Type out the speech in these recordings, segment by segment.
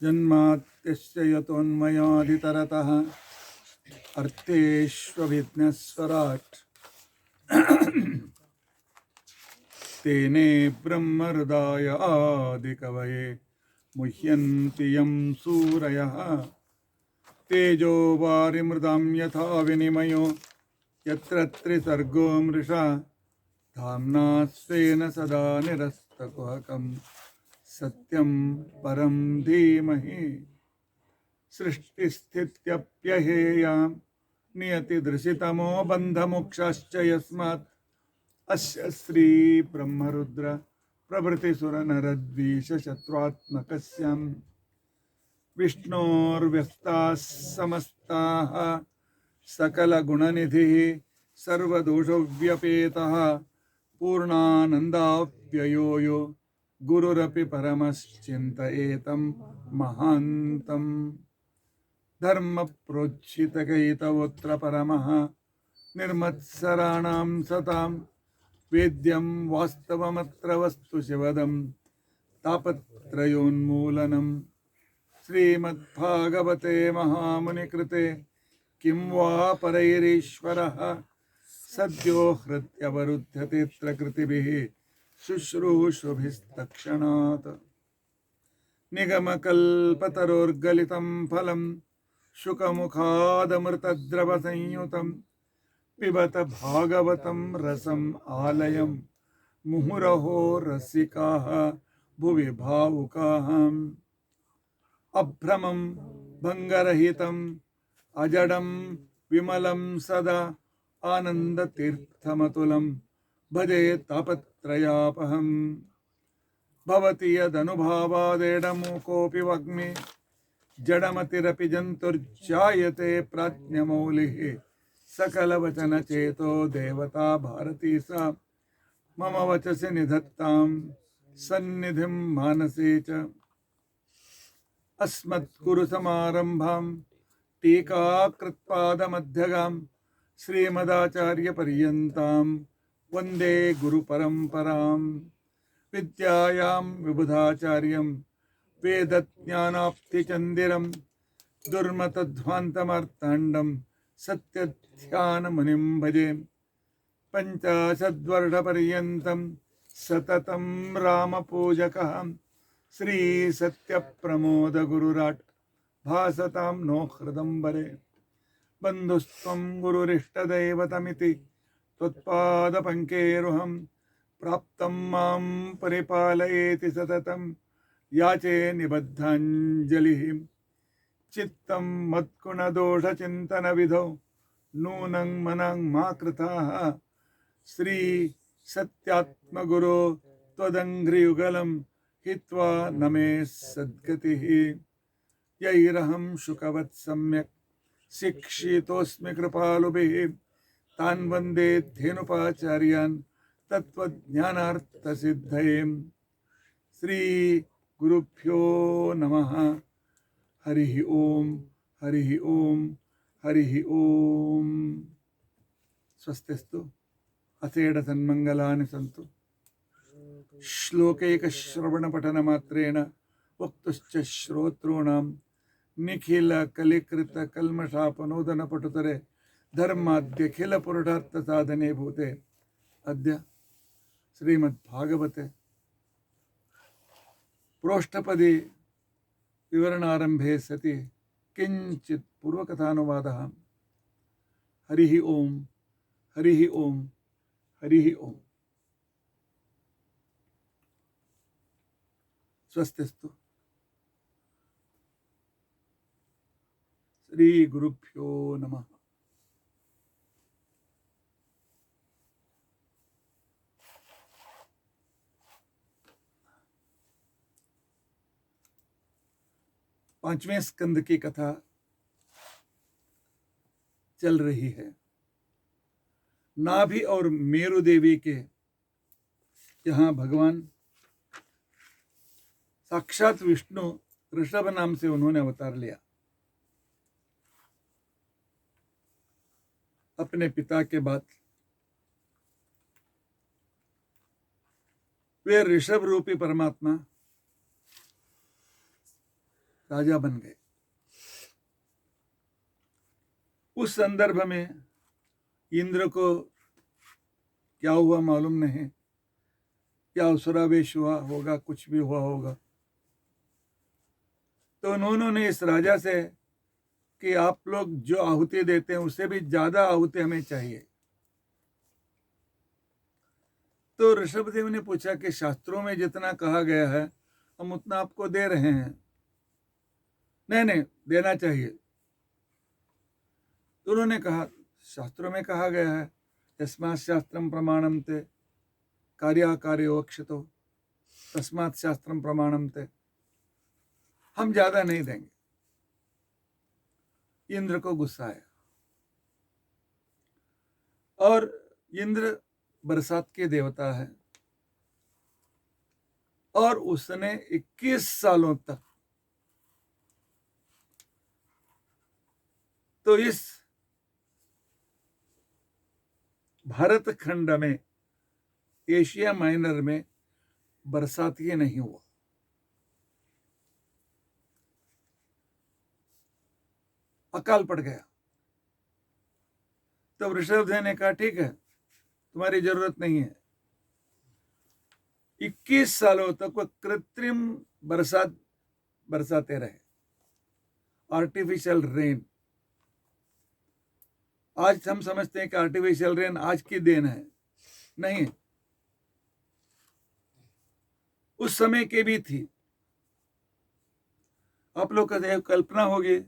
जन्माद्यस्य यतोन्मयादितरतः अर्थेष्वभिज्ञस्वराट् तेने ब्रह्महृदाय आदिकवये मुह्यन्ति यं सूरयः तेजो वारिमृदां यथा विनिमयो यत्र त्रिसर्गो मृषा धाम्ना स्वेन सदा निरस्तकुहकं सत्यं परं धीमहि सृष्टिस्थित्यप्यहेयां नियतिदृशितमो बन्धमोक्षाश्च यस्मात् अस्य श्री ब्रह्मरुद्र प्रभृतिसुरनरद्वीषशत्रुत्मकस्य विष्णोर्व्यस्ताः समस्ताः सकलगुणनिधिः सर्वदोषव्यपेतः पूर्णानन्दाव्ययो यो गुरुरपि परमश्चिन्तयेतं महान्तं धर्मप्रोज्झितकैतवोऽत्र परमः निर्मत्सराणां सतां वेद्यं वास्तवमत्र वस्तु शिवदं तापत्रयोन्मूलनं श्रीमद्भागवते महामुनिकृते किं वा परैरीश्वरः सद्यो हृद्यवरुध्यतेऽत्र कृतिभिः शुश्रूषुभिस्तक्षणात् निगमकल्पतरोर्गलितं फलं शुकमुखादमृतद्रवसंयुतं पिबत भागवतं रसम् आलयं मुहुरहो रसिकाः भुवि भावुकाः अभ्रमं भङ्गरहितम् अजडं विमलं सदा आनन्दतीर्थमतुलं भजे तापत्रयापहं भवति यदनुभावादेडमूकोऽपि वग्मि जडमतिरपि जन्तुर्जायते प्राज्ञमौलिः सकलवचनचेतो देवता भारती सा मम वचसि निधत्तां सन्निधिं मानसे च अस्मत्कुरुसमारम्भां टीकाकृत्पादमध्यगां श्रीमदाचार्यपर्यन्तां वन्दे गुरुपरम्परां विद्यायां विबुधाचार्यं वेदज्ञानाप्तिचन्दिरं दुर्मतध्वान्तमार्ताण्डं सत्यध्यानमुनिं भजे पञ्चाशद्वर्षपर्यन्तं सततं रामपूजकः श्रीसत्यप्रमोदगुरुराट् भासतां नो हृदम्बरे बन्धुस्त्वं गुरुरिष्टदैवतमिति त्वत्पादपङ्केरुहं प्राप्तं मां परिपालयेति सततं याचे निबद्धाञ्जलिः चित्तं मत्कुणदोषचिन्तनविधौ नूनं मनं मा कृताः श्री सत्यात्मगुरो त्वदङ्घ्रियुगलं हित्वा न मे सद्गतिः यैरहं शुकवत् सम्यक् शिक्षितोऽस्मि कृपालुभिः तान् वन्दे धेनुपाचार्यान् तत्त्वज्ञानार्थसिद्धये श्री गुरुभ्यो नमः हरिः ओम हरिः ओम हरिः ओम स्वस्तिस्तु असेड सन्मंगलानि सन्तु श्लोकैकश्रवणपठनमात्रेण वक्तुश्च श्रोतॄणां निखिलकलिकृतकल्मषापनोदनपटुतरे धर्माद्यखिलपुरुषार्थसाधने भूते अद्य श्रीमद्भागवते प्रोष्ठपदे विवरणारंभे सति किंचित पूर्वकथानुवादः हरिः ओम हरिः ओम हरिः ओम स्वस्तिस्तु श्री गुरुभ्यो नमः। पांचवें स्कंद की कथा चल रही है। नाभि और मेरु देवी के यहाँ भगवान साक्षात विष्णु ऋषभ नाम से उन्होंने अवतार लिया। अपने पिता के बाद वे ऋषभ रूपी परमात्मा राजा बन गए। उस संदर्भ में इंद्र को क्या हुआ मालूम नहीं, क्या असुरावेश हुआ होगा, कुछ भी हुआ होगा। तो उन्होंने इस राजा से कि आप लोग जो आहुति देते हैं उससे भी ज्यादा आहुति हमें चाहिए। तो ऋषभदेव ने पूछा कि शास्त्रों में जितना कहा गया है हम उतना आपको दे रहे हैं। नहीं नहीं, देना चाहिए। तो उन्होंने कहा शास्त्रों में कहा गया है यस्मात् शास्त्रम प्रमाणम ते कार्याकार्योक्षितो तस्मात् शास्त्रम प्रमाणम ते, हम ज्यादा नहीं देंगे। इंद्र को गुस्सा आया और इंद्र बरसात के देवता है और उसने 21 सालों तक तो इस भारत खंड में एशिया माइनर में बरसात ही नहीं हुआ। अकाल पड़ गया। तो ऋषभदेव ने कहा ठीक है, तुम्हारी जरूरत नहीं है। 21 सालों तक वो कृत्रिम बरसात बरसाते रहे, आर्टिफिशियल रेन। आज हम समझते हैं कि आर्टिफिशियल रेन आज की देन है, नहीं, उस समय की भी थी। आप लोग कहते हैं कल्पना होगी,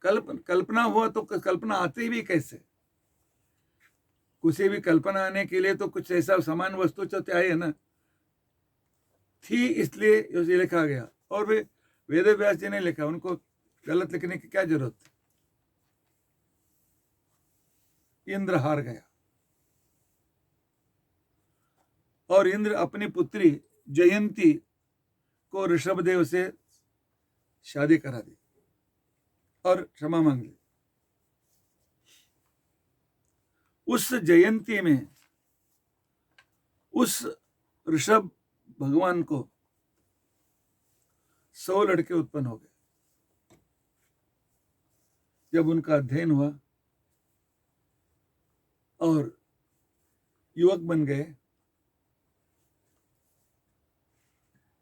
कल्पना हुआ तो कल्पना आती भी कैसे? किसी भी कल्पना आने के लिए तो कुछ ऐसा समान वस्तु तो चाहिए ना। थी इसलिए ये लिखा गया, और वे वेद व्यास जी ने लिखा, उनको गलत लिखने की क्या जरूरत थी? इंद्र हार गया और इंद्र अपनी पुत्री जयंती को ऋषभदेव से शादी करा दी और क्षमा मांग ली। उस जयंती में उस ऋषभ भगवान को 100 लड़के उत्पन्न हो गए। जब उनका अध्ययन हुआ और युवक बन गए,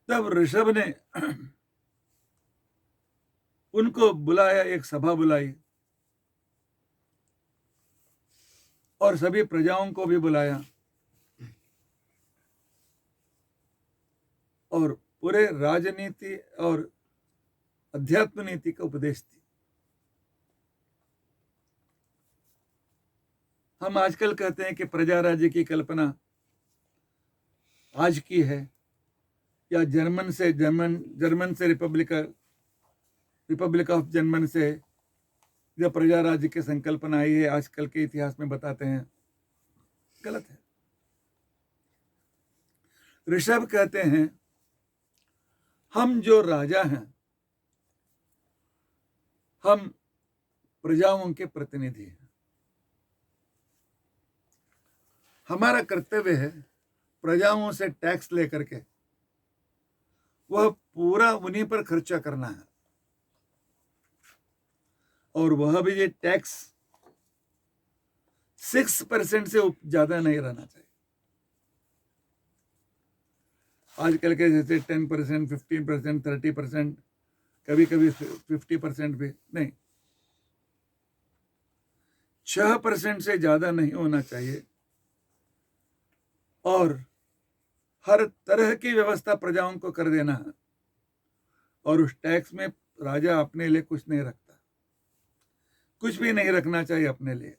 तब ऋषभ ने उनको बुलाया, एक सभा बुलाई और सभी प्रजाओं को भी बुलाया और पूरे राजनीति और अध्यात्म नीति का उपदेश दी। हम आजकल कहते हैं कि प्रजा राज्य की कल्पना आज की है, या जर्मन से रिपब्लिक ऑफ जर्मन से जब प्रजा राज्य की संकल्पना आई है, आजकल के इतिहास में बताते हैं, गलत है। ऋषभ कहते हैं हम जो राजा हैं, हम प्रजाओं के प्रतिनिधि हैं। हमारा कर्तव्य है प्रजाओं से टैक्स लेकर के वह पूरा उन्हीं पर खर्चा करना है, और वह भी ये टैक्स 6% से ज्यादा नहीं रहना चाहिए। आजकल के जैसे 10%, 15%, 30%, कभी कभी 50% भी नहीं, 6% से ज्यादा नहीं होना चाहिए। और हर तरह की व्यवस्था प्रजाओं को कर देना है, और उस टैक्स में राजा अपने लिए कुछ नहीं रखता, कुछ भी नहीं रखना चाहिए अपने लिए।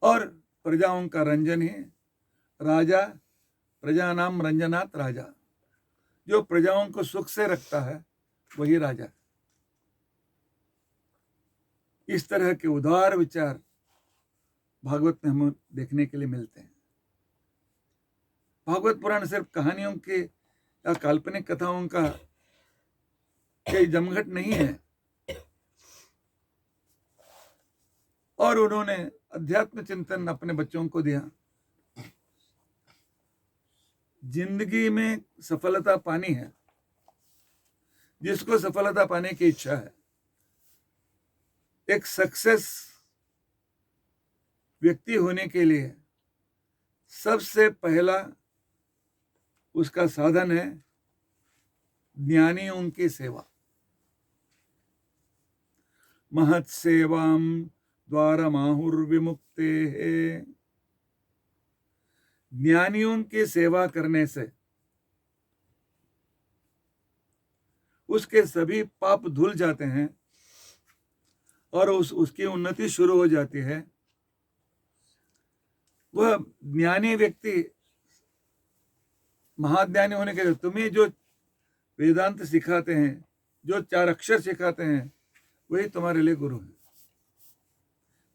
और प्रजाओं का रंजन ही राजा, प्रजानाम रंजनात् राजा, जो प्रजाओं को सुख से रखता है वही राजा। इस तरह के उदार विचार भागवत में हमें देखने के लिए मिलते हैं। भागवत पुराण सिर्फ कहानियों के या काल्पनिक कथाओं का कोई जमघट नहीं है, और उन्होंने अध्यात्म चिंतन अपने बच्चों को दिया। जिंदगी में सफलता पानी है, जिसको सफलता पाने की इच्छा है, एक सक्सेस व्यक्ति होने के लिए सबसे पहला उसका साधन है ज्ञानियों की सेवा। महत् सेवां द्वारमाहुर्विमुक्ते। ज्ञानियों की सेवा करने से उसके सभी पाप धुल जाते हैं और उसकी उन्नति शुरू हो जाती है। वह ज्ञानी व्यक्ति महाज्ञानी होने के लिए तुम्हें जो वेदांत सिखाते हैं, जो 4 अक्षर सिखाते हैं, वही तुम्हारे लिए गुरु हैं।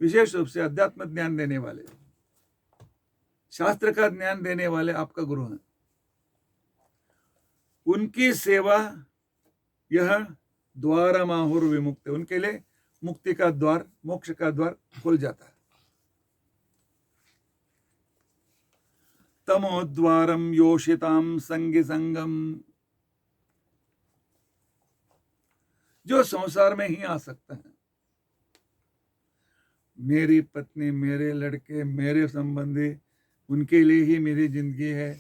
विशेष रूप से अध्यात्म ज्ञान देने वाले, शास्त्र का ज्ञान देने वाले आपका गुरु हैं। उनकी सेवा यह द्वारमाहुर विमुक्त, उनके लिए मुक्ति का द्वार, मोक्ष का द्वार खुल जाता है। तमोद्वारम योषिताम संगी संगम, जो संसार में ही आ सकते हैं। मेरी पत्नी, मेरे लड़के, मेरे संबंधी, उनके लिए ही मेरी जिंदगी है।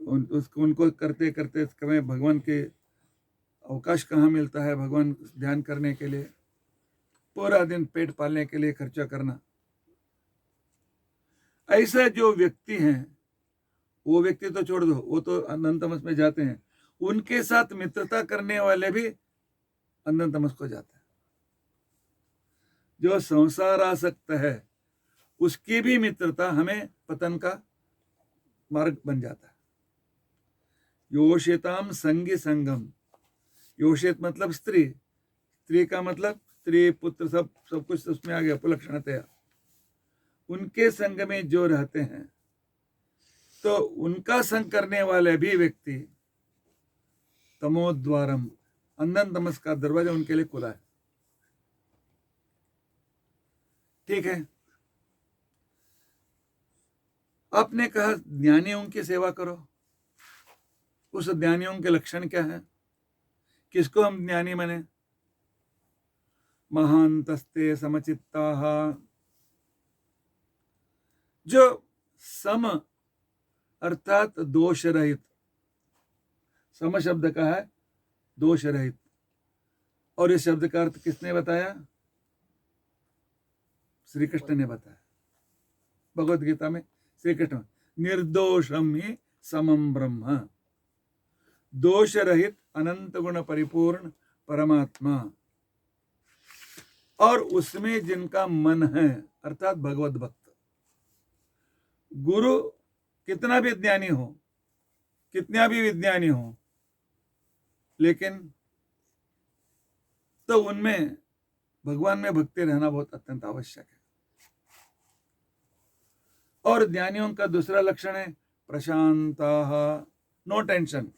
उनको करते करते कभी भगवान के अवकाश कहाँ मिलता है भगवान ध्यान करने के लिए। पूरा दिन पेट पालने के लिए खर्चा करना। ऐसा जो व्यक्ति हैं, वो व्यक्ति तो छोड़ दो, वो तो अनंतमस में जाते हैं। उनके साथ मित्रता करने वाले भी अनंतमस को जाते हैं। जो संसार आ सकता है उसकी भी मित्रता हमें पतन का मार्ग बन जाता है। योषिताम संगी संगम, योषित मतलब स्त्री, स्त्री का मतलब स्त्री पुत्र सब कुछ उसमें आ गया उपलक्षणतया। उनके संग में जो रहते हैं तो उनका संग करने वाले भी व्यक्ति तमोद्वारम, अंधन तमस का दरवाजा उनके लिए खुला है। ठीक है, आपने कहा ज्ञानियों की सेवा करो। उस ज्ञानियों के लक्षण क्या है? किसको हम ज्ञानी माने? महांतस्ते समचित्ताः, जो सम अर्थात दोष रहित, सम शब्द का है दोष रहित। और इस शब्द का अर्थ किसने बताया? श्री कृष्ण ने बताया भगवत गीता में। श्री कृष्ण निर्दोषम ही समम ब्रह्म, दोष रहित अनंत गुण परिपूर्ण परमात्मा। और उसमें जिनका मन है अर्थात भगवत भक्त। गुरु कितना भी ज्ञानी हो, कितना भी विज्ञानी हो, लेकिन तो उनमें भगवान में भक्ति रहना बहुत अत्यंत आवश्यक है। और ज्ञानियों का दूसरा लक्षण है प्रशांताः, नो टेंशन।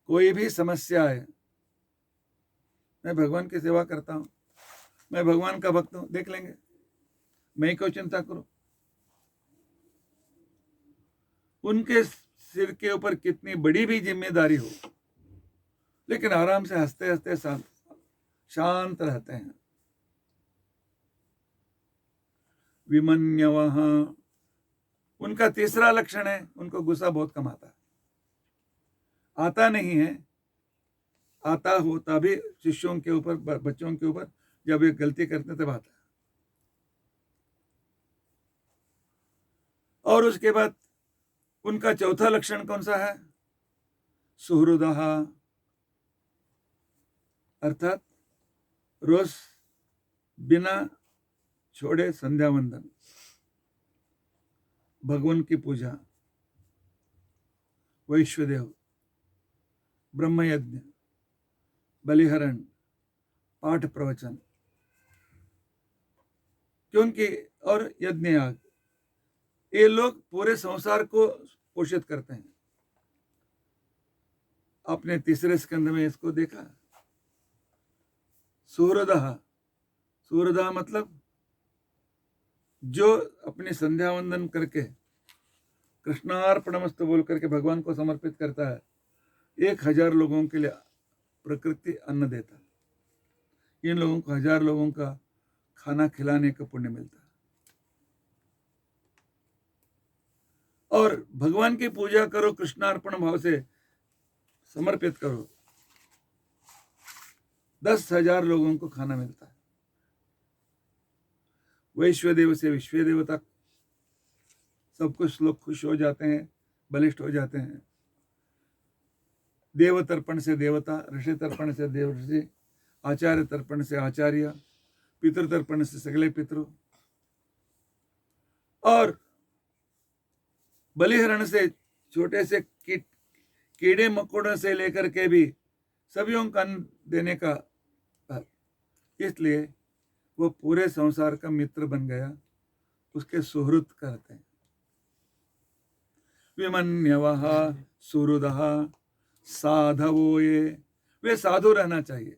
कोई भी समस्या है, मैं भगवान की सेवा करता हूं, मैं भगवान का भक्त हूं, देख लेंगे, मैं क्यों चिंता करूं। उनके सिर के ऊपर कितनी बड़ी भी जिम्मेदारी हो, लेकिन आराम से हंसते हंसते शांत रहते हैं। विमन्यवः, उनका तीसरा लक्षण है उनको गुस्सा बहुत कम आता है। आता नहीं है, आता होता भी शिष्यों के ऊपर, बच्चों के ऊपर जब एक गलती करते तब आता है। और उसके बाद उनका चौथा लक्षण कौन सा है? सुहृदः, अर्थात रोज बिना छोड़े संध्या वंदन, भगवान की पूजा, वैश्वदेव, ब्रह्म यज्ञ, बलिहरण, पाठ प्रवचन, क्योंकि और यज्ञ याग, ये लोग पूरे संसार को पोषित करते हैं। आपने तीसरे स्कंद में इसको देखा। सुहृदः, सुहृदः मतलब जो अपने संध्या वंदन करके कृष्णार्पणमस्तु बोल करके भगवान को समर्पित करता है, 1000 लोगों के लिए प्रकृति अन्न देता है। इन लोगों को 1000 लोगों का खाना खिलाने का पुण्य मिलता है। और भगवान की पूजा करो, कृष्णार्पण भाव से समर्पित करो, 10,000 लोगों को खाना मिलता है। वैश्वदेव से विश्वदेव तक सब कुछ लोग खुश हो जाते हैं, बलिष्ठ हो जाते हैं। देव तर्पण से देवता, ऋषि तर्पण से देव ऋषि, आचार्य तर्पण से आचार्य, पितृ तर्पण से सगले पितृ, और बलिहरण से छोटे से कीड़े मकोड़ों से लेकर के भी सभी को अन्न देने का, इसलिए वो पूरे संसार का मित्र बन गया, उसके सुहृद कहते हैं। विमन्यवः सुहृदः साधवो ये, वे साधु रहना चाहिए,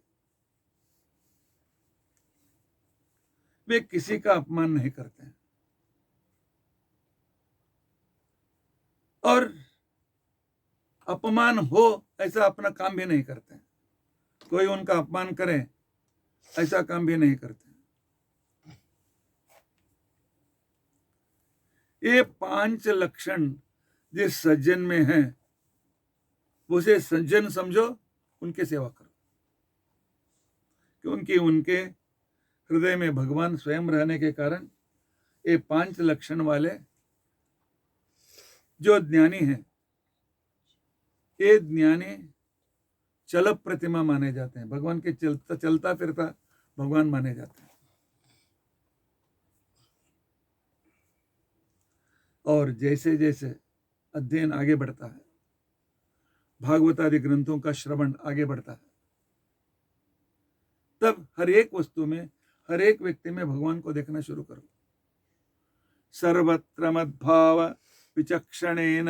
वे किसी का अपमान नहीं करते हैं और अपमान हो ऐसा अपना काम भी नहीं करते हैं। कोई उनका अपमान करे ऐसा काम भी नहीं करते। ये 5 लक्षण जिस सज्जन में है, उसे सज्जन समझो, उनकी सेवा करो, क्योंकि उनके हृदय में भगवान स्वयं रहने के कारण ये 5 लक्षण वाले जो ज्ञानी हैं, ये ज्ञानी चल प्रतिमा माने जाते हैं, भगवान के चलता फिरता भगवान माने जाते हैं। और जैसे जैसे अध्ययन आगे बढ़ता है, भागवत आदि ग्रंथों का श्रवण आगे बढ़ता है, तब हर एक वस्तु में, हर एक व्यक्ति में भगवान को देखना शुरू करो। सर्वत्र मद्भाव विचक्षणेन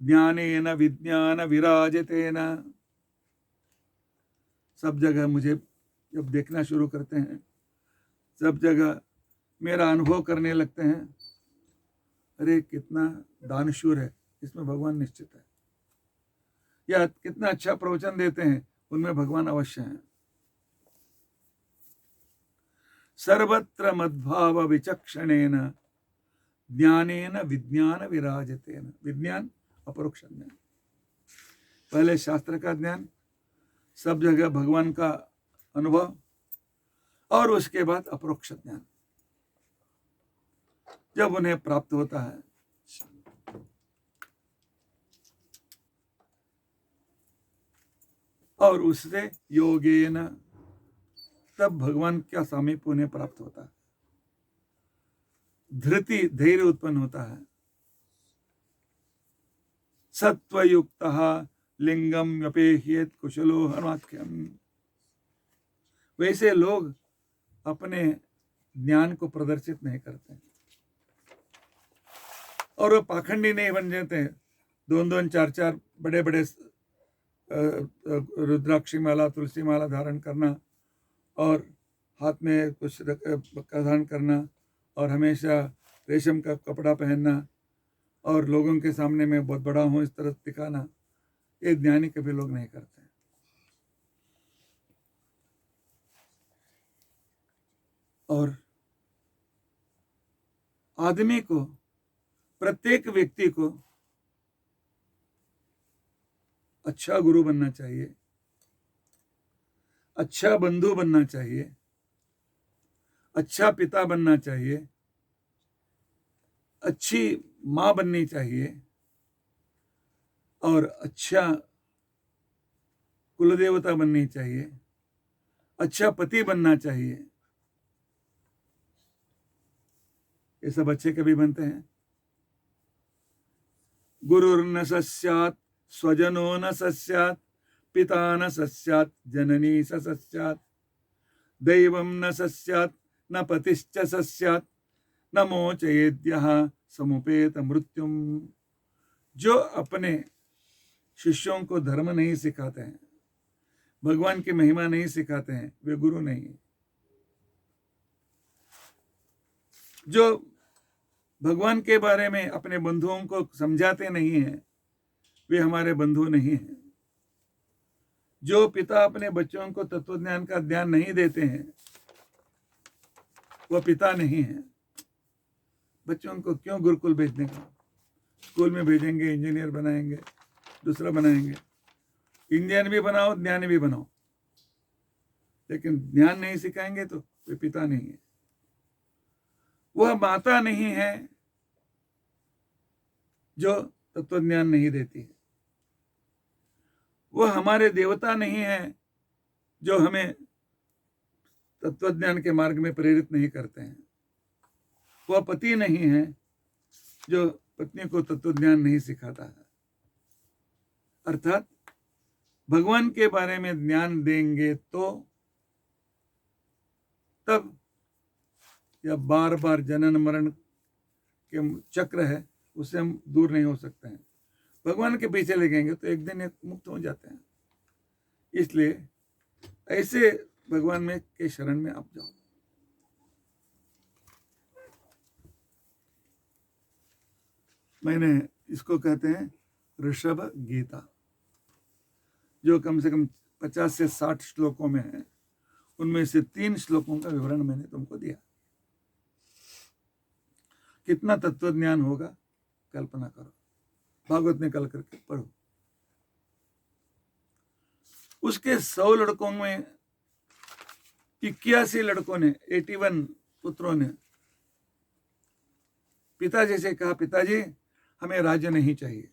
ज्ञानेन विज्ञान विराजतेन, सब जगह मुझे जब देखना शुरू करते हैं, सब जगह मेरा अनुभव करने लगते हैं, अरे कितना दानशूर है, इसमें भगवान निश्चित है, या कितना अच्छा प्रवचन देते हैं, उनमें भगवान अवश्य हैं। सर्वत्र मद्भाव विचक्षणेन ज्ञानेन विज्ञान विराजतेन, विज्ञान अपरोक्ष ज्ञान, पहले शास्त्र का ज्ञान, सब जगह भगवान का अनुभव, और उसके बाद अपरोक्ष ज्ञान जब उन्हें प्राप्त होता है, और उससे योगेन, तब भगवान का सामीप्य उन्हें प्राप्त होता है, धृति धैर्य उत्पन्न होता है। सत्वयुक्तः लिंगम व्यपेह्येत कुशलो हनुमाख्यम, वैसे लोग अपने ज्ञान को प्रदर्शित नहीं करते और वो पाखंडी नहीं बन जाते हैं। 2-2 4-4 बड़े बड़े रुद्राक्षी माला, तुलसी माला धारण करना, और हाथ में कुछ धारण करना, और हमेशा रेशम का कपड़ा पहनना, और लोगों के सामने में बहुत बड़ा हूँ इस तरह दिखाना, ये ज्ञानी कभी लोग नहीं करते। और आदमी को, प्रत्येक व्यक्ति को अच्छा गुरु बनना चाहिए, अच्छा बंधु बनना चाहिए, अच्छा पिता बनना चाहिए, अच्छी माँ बननी चाहिए, और अच्छा कुलदेवता बननी चाहिए, अच्छा पति बनना चाहिए। ये सब अच्छे कभी बनते हैं? गुरुर्न सस्यात् स्वजनो न सस्यात् पिता न सस्यात् जननी स सस्यात् दैवं न सस्यात् न पतिश्च सस्यात् न मोचयेद्यः समुपेत मृत्युम। जो अपने शिष्यों को धर्म नहीं सिखाते हैं, भगवान की महिमा नहीं सिखाते हैं, वे गुरु नहीं है। जो भगवान के बारे में अपने बंधुओं को समझाते नहीं हैं, वे हमारे बंधु नहीं हैं। जो पिता अपने बच्चों को तत्वज्ञान का ज्ञान नहीं देते हैं, वह पिता नहीं है। बच्चों को क्यों गुरुकुल भेजने का? स्कूल में भेजेंगे, इंजीनियर बनाएंगे, दूसरा बनाएंगे। इंजीनियर भी बनाओ, ज्ञानी भी बनाओ, लेकिन ज्ञान नहीं सिखाएंगे तो वे पिता नहीं है। वह माता नहीं है जो तत्वज्ञान नहीं देती है। वह हमारे देवता नहीं है जो हमें तत्वज्ञान के मार्ग में प्रेरित नहीं करते हैं। वह पति नहीं है जो पत्नी को तत्वज्ञान नहीं सिखाता है। अर्थात भगवान के बारे में ज्ञान देंगे तो तब यह बार बार जनन मरण के चक्र है, उससे हम दूर नहीं हो सकते हैं। भगवान के पीछे लगेंगे तो एक दिन मुक्त हो जाते हैं। इसलिए ऐसे भगवान में के शरण में आप जाओ। मैंने इसको कहते हैं ऋषभ गीता, जो कम से कम 50 से 60 श्लोकों में है। उनमें से 3 श्लोकों का विवरण मैंने तुमको दिया। कितना तत्वज्ञान होगा कल्पना करो, भागवत निकल करके पढ़ो। उसके 100 लड़कों में 81 लड़कों ने, 81 पुत्रों ने पिताजी से कहा, पिताजी हमें राज्य नहीं चाहिए,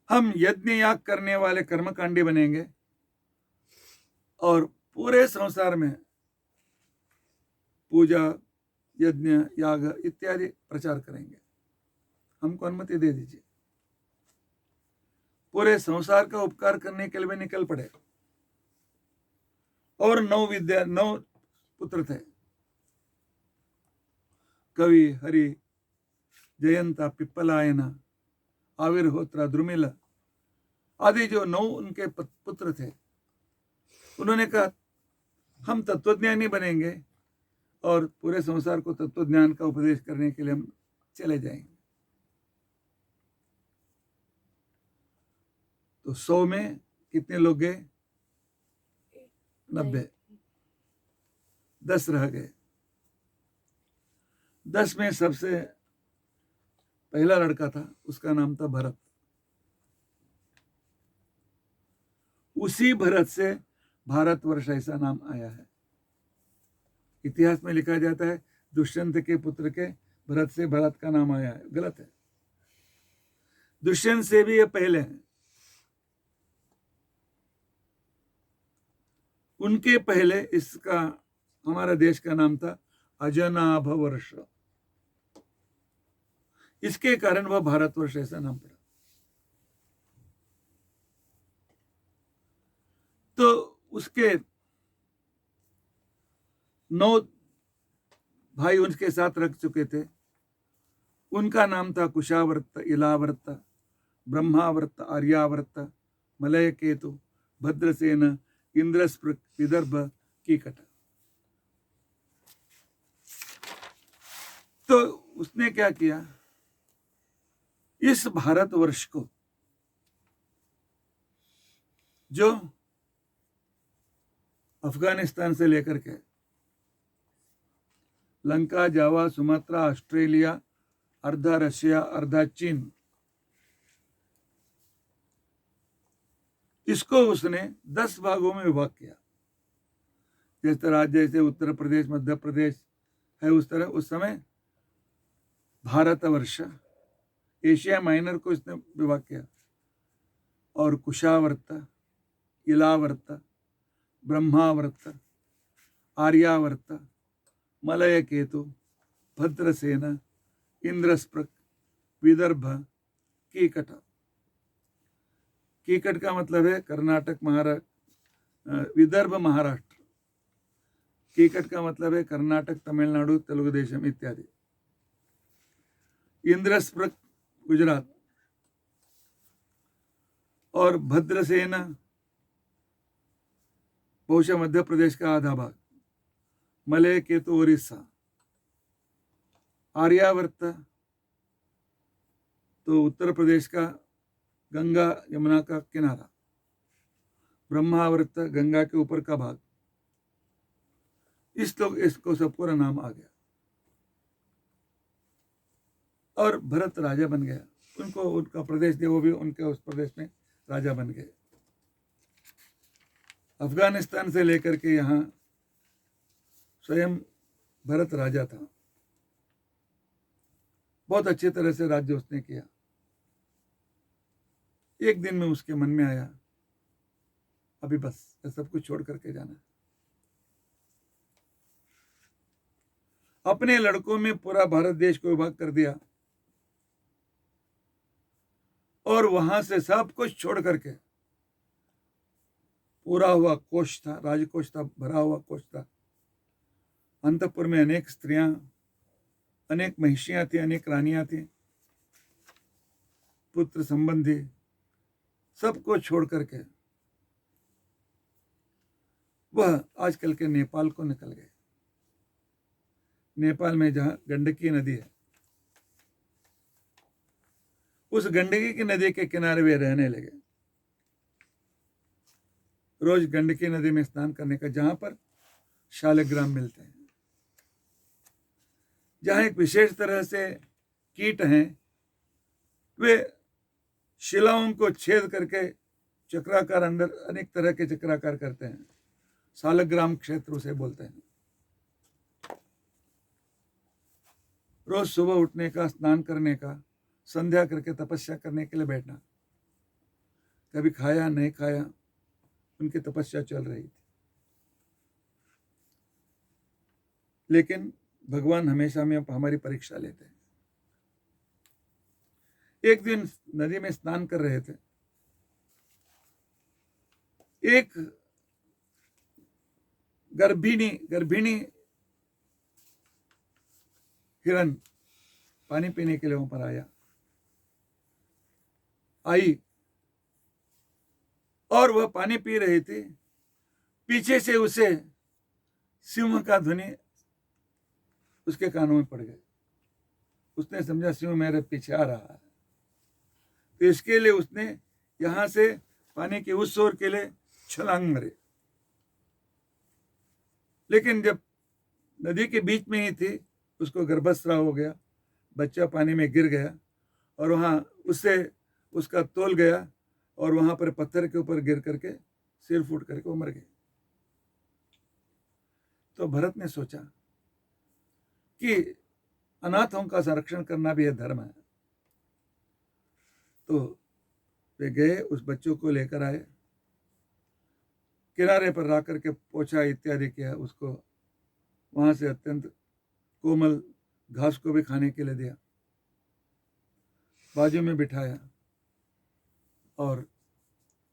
हम यज्ञ याग करने वाले कर्मकांडी बनेंगे और पूरे संसार में पूजा, यज्ञ, याग इत्यादि प्रचार करेंगे, हमको अनुमति दे दीजिए। पूरे संसार का उपकार करने के लिए वे निकल पड़े। और 9 पुत्र थे, कवि, हरि, जयंता, पिप्पलायना, आविर्होत्र, द्रुमिल आदि जो 9 उनके पुत्र थे। उन्होंने कहा हम तत्वज्ञानी बनेंगे और पूरे संसार को तत्वज्ञान का उपदेश करने के लिए हम चले जाएंगे। तो 100 में कितने लोग गए? 90, 10 रह गए। 10 में सबसे पहला लड़का था, उसका नाम था भरत। उसी भरत से भारतवर्ष ऐसा नाम आया है। इतिहास में लिखा जाता है दुष्यंत के पुत्र के भरत से भारत का नाम आया है, गलत है। दुष्यंत से भी ये पहले हैं। उनके पहले इसका, हमारा देश का नाम था अजनाभ वर्ष। इसके कारण वह भारतवर्ष ऐसा नाम पड़ा। तो उसके 9 भाई उनके साथ रख चुके थे। उनका नाम था कुशावर्त, इलावर्त, ब्रह्मावर्त, आर्यावर्त, मलय केतु, भद्रसेन, इंद्रस्पृक, विदर्भ, कीकट। तो उसने क्या किया, इस भारतवर्ष को जो अफगानिस्तान से लेकर के लंका, जावा, सुमात्रा, ऑस्ट्रेलिया, अर्धा रशिया, अर्धा चीन, इसको उसने 10 भागों में विभाग किया। जिस तरह जैसे उत्तर प्रदेश, मध्य प्रदेश है, उस तरह उस समय भारतवर्ष, एशिया माइनर को इसने विभाग किया। और कुशावर्त, इलावर्त, ब्रह्मावर्त, आर्यावर्त, मलय केतु, भद्रसेन, इंद्रस्पृक, विदर्भ, कीकट। कीकट का मतलब है कर्नाटक, महाराष्ट्र, विदर्भ, महाराष्ट्र। कीकट का मतलब है कर्नाटक, तमिलनाडु, तेलुगु देशम इत्यादि। इंद्रस्पृक गुजरात और भद्रसेन बहुशः मध्य प्रदेश का आधा भाग, मलय केतु उड़ीसा। आर्यावर्त तो उत्तर प्रदेश का गंगा यमुना का किनारा, ब्रह्मावर्त गंगा के ऊपर का भाग, इसको सब पूरा नाम आ गया। और भरत राजा बन गया, उनको उनका प्रदेश दिया, वो भी उनके उस प्रदेश में राजा बन गए। अफगानिस्तान से लेकर के यहाँ स्वयं भरत राजा था, बहुत अच्छी तरह से राज्य उसने किया। एक दिन में उसके मन में आया अभी बस सब कुछ छोड़ करके जाना। अपने लड़कों में पूरा भारत देश को विभाग कर दिया और वहां से सब कुछ छोड़ करके, पूरा हुआ कोष था, राजकोष था, भरा हुआ कोष था, अंतपुर में अनेक स्त्रियां, अनेक महिषियां थी, अनेक रानियां थी, पुत्र संबंधी, सबको छोड़ करके वह आजकल के नेपाल को निकल गए। नेपाल में जहां गंडकी नदी है, उस गंडकी की नदी के किनारे वे रहने लगे। रोज गंडकी नदी में स्नान करने का, जहां पर शालिग्राम मिलते हैं, जहां एक विशेष तरह से कीट हैं, वे शिलाओं को छेद करके चक्राकार, अंदर अनेक तरह के चक्राकार करते हैं, शालिग्राम क्षेत्र उसे बोलते हैं। रोज सुबह उठने का, स्नान करने का, संध्या करके तपस्या करने के लिए बैठना। कभी खाया नहीं खाया, उनकी तपस्या चल रही थी। लेकिन भगवान हमेशा में हमारी परीक्षा लेते हैं। एक दिन नदी में स्नान कर रहे थे, एक गर्भिणी हिरन पानी पीने के लिए वहां पर आई और वह पानी पी रही थी। पीछे से उसे सिंह का ध्वनि उसके कानों में पड़ गया। उसने समझा सिंह मेरे पीछे आ रहा है, तो इसके लिए उसने यहां से पानी के उस ओर के लिए छलांग मारी। लेकिन जब नदी के बीच में ही थी, उसको गर्भस्राव हो गया, बच्चा पानी में गिर गया और वहां उससे उसका तोल गया और वहां पर पत्थर के ऊपर गिर करके सिर फूट करके वो मर गए। तो भरत ने सोचा कि अनाथों का संरक्षण करना भी एक धर्म है। तो वे गए, उस बच्चों को लेकर आए, किनारे पर ला करके पोछा इत्यादि किया, उसको वहां से अत्यंत कोमल घास को भी खाने के लिए दिया, बाजू में बिठाया और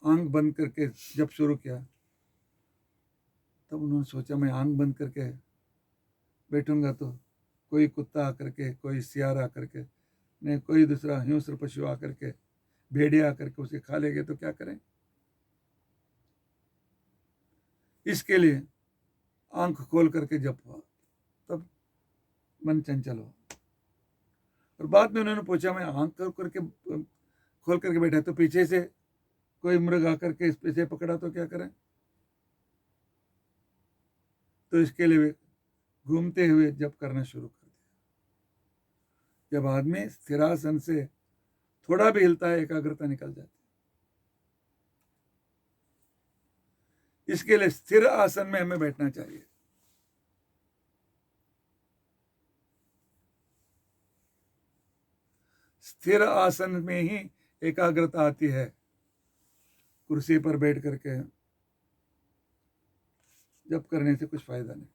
आंख बंद करके जब शुरू किया, तब उन्होंने सोचा मैं आंख बंद करके बैठूंगा तो कोई कुत्ता आकर के, कोई सियार आकर के, नहीं कोई दूसरा हिंस्र पशु आकर के, भेड़िया आकर के उसे खा लेंगे तो क्या करें। इसके लिए आंख खोल करके जप हुआ, तब मन चंचल हुआ। और बाद में उन्होंने पूछा मैं आंख खोल करके बैठा तो पीछे से कोई मृग आकर के इस पे पकड़ा तो क्या करें। तो इसके लिए वे घूमते हुए जप करना शुरू कर दिया। जब आदमी स्थिरासन से थोड़ा भी हिलता है, एकाग्रता निकल जाती है। इसके लिए स्थिर आसन में हमें बैठना चाहिए। स्थिर आसन में ही एकाग्रता आती है। कुर्सी पर बैठ करके जप करने से कुछ फायदा नहीं।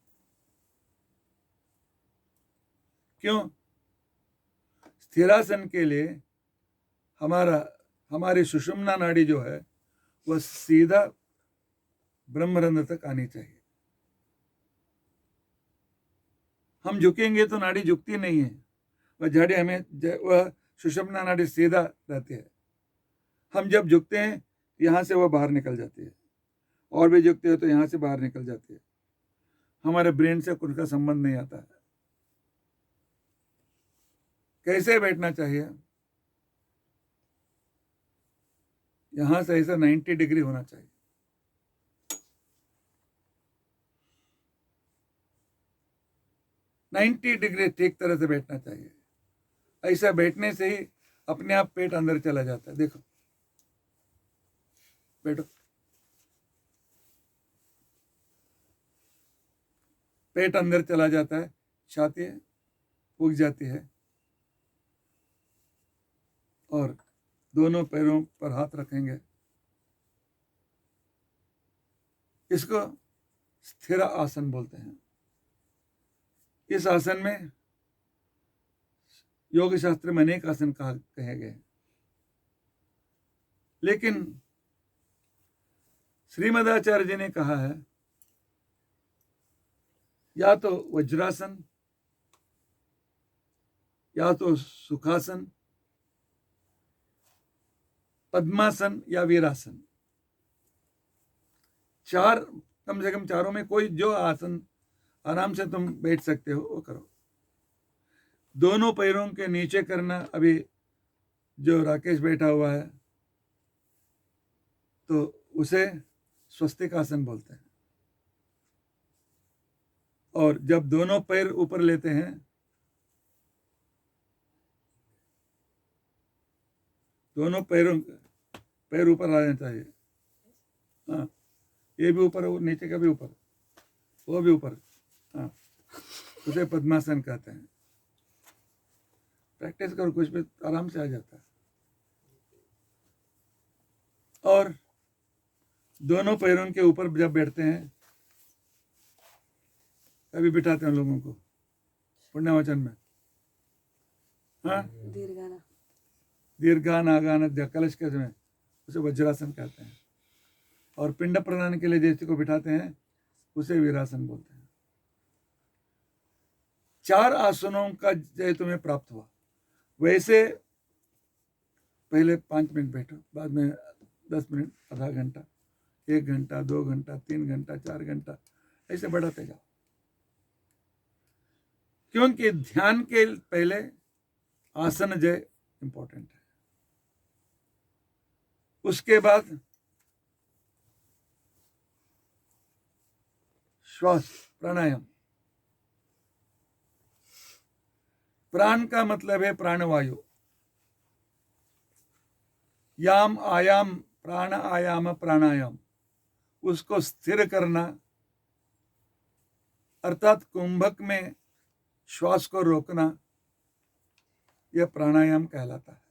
क्यों? स्थिरासन के लिए हमारी सुषुम्ना नाड़ी जो है वह सीधा ब्रह्मरंध्र तक आनी चाहिए। हम झुकेंगे तो नाड़ी झुकती नहीं है, वह सुषुम्ना नाड़ी सीधा रहती है। हम जब झुकते हैं यहाँ से वह बाहर निकल जाती है, और भी झुकते हो तो यहाँ से बाहर निकल जाती है। हमारे ब्रेन से उनका संबंध नहीं आता है। कैसे बैठना चाहिए? यहां से ऐसा 90 डिग्री होना चाहिए। नाइन्टी डिग्री ठीक तरह से बैठना चाहिए। ऐसा बैठने से ही अपने आप पेट अंदर चला जाता है। देखो, बैठो, पेट अंदर चला जाता है, छाती फूक जाती है, और दोनों पैरों पर हाथ रखेंगे। इसको स्थिर आसन बोलते हैं। इस आसन में योग शास्त्र में अनेक आसन कहे गए, लेकिन श्रीमदाचार्य जी ने कहा है या तो वज्रासन, या तो सुखासन, पद्मासन या वीरासन। चार, कम से कम चारों में कोई जो आसन आराम से तुम बैठ सकते हो वो करो। दोनों पैरों के नीचे करना। अभी जो राकेश बैठा हुआ है तो उसे स्वस्तिक आसन बोलते हैं। और जब दोनों पैर ऊपर लेते हैं, दोनों पैर ऊपर आ जाना चाहिए। हाँ, ये भी ऊपर, नीचे का भी ऊपर, वो भी ऊपर। हाँ, उसे पद्मासन कहते हैं। प्रैक्टिस करो, कुछ भी आराम से आ जाता है। और दोनों पैरों के ऊपर जब बैठते हैं, कभी बिठाते हैं लोगों को पुण्यवचन में, हाँ, दीर्घान आगान कलश के समय उसे वज्रासन कहते हैं। और पिंड प्रदान के लिए जैसे को बिठाते हैं उसे वीरासन बोलते हैं। 4 आसनों का जय तुम्हें प्राप्त हुआ। वैसे पहले 5 मिनट बैठो, बाद में 10 मिनट, आधा घंटा, 1 घंटा, 2 घंटा, 3 घंटा, 4 घंटा, ऐसे बढ़ाते जाओ। क्योंकि ध्यान के पहले आसन जय इंपॉर्टेंट है। उसके बाद श्वास, प्राणायाम। प्राण का मतलब है प्राणवायु। याम आयाम, प्राण आयाम प्राणायाम, उसको स्थिर करना, अर्थात कुंभक में श्वास को रोकना, यह प्राणायाम कहलाता है।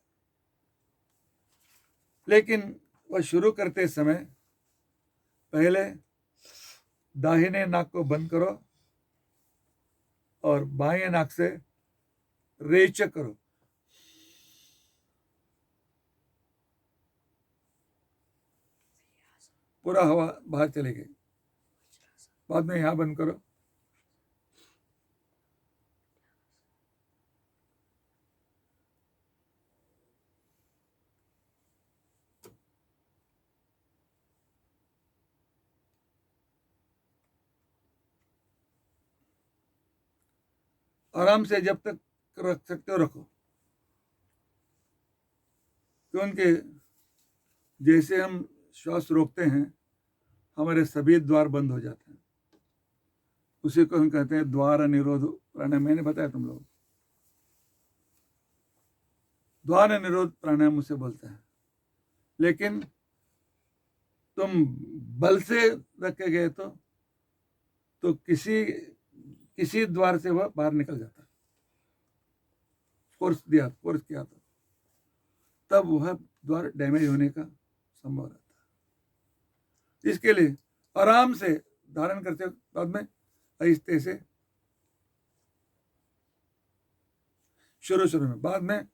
लेकिन वह शुरू करते समय पहले दाहिने नाक को बंद करो और बाएं नाक से रेचक करो। पूरा हवा बाहर चली गई। बाद में यहां बंद करो। आराम से जब तक रख सकते हो रखो, क्योंकि जैसे हम श्वास रोकते हैं हमारे सभी द्वार बंद हो जाते हैं। उसी को हम कहते हैं द्वार निरोध प्राणायाम। मैंने बताया तुम लोग, द्वार निरोध प्राणायाम उसे बोलते हैं। लेकिन तुम बल से रखे गए तो किसी द्वार से वह बाहर निकल जाता है। फोर्स किया तो तब वह द्वार डैमेज होने का संभव रहता है। इसके लिए आराम से धारण करते हो, बाद में आहिस्ते से शुरू में, बाद में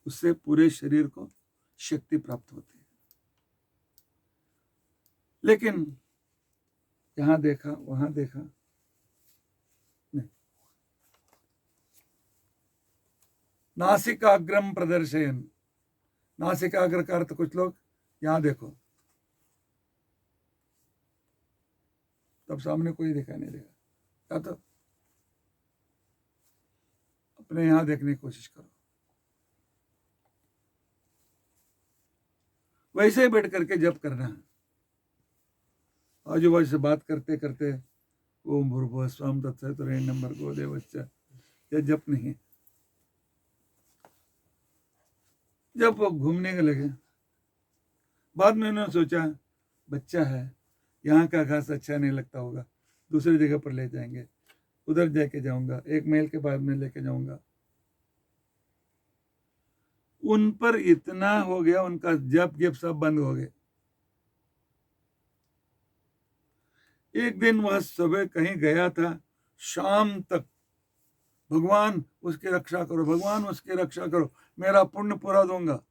उससे पूरे शरीर को शक्ति प्राप्त होती है। लेकिन यहां देखा, वहां देखा नहीं। नासिकाग्रम प्रदर्शयन। नासिकाग्र का अर्थ कुछ लोग यहां देखो, तब सामने कोई दिखाई नहीं देगा। या तो अपने यहाँ देखने की कोशिश करो। वैसे ही बैठ करके जप करना है। आजू बाजू से बात करते करते ओम भूर्भुवः स्वः तत्सवितुर्वरेण्यं भर्गो देवस्य, यह जप नहीं है। जब वो घूमने के लगे, बाद में उन्होंने सोचा बच्चा है, यहाँ का घास अच्छा नहीं लगता होगा, दूसरी जगह पर ले जाएंगे, उधर जाके जाऊंगा, 1 मील के बाद में लेके जाऊंगा। उन पर इतना हो गया, उनका जप सब बंद हो गए। एक दिन वह सुबह कहीं गया था, शाम तक भगवान उसकी रक्षा करो, भगवान उसकी रक्षा करो, मेरा पुण्य पूरा दूंगा।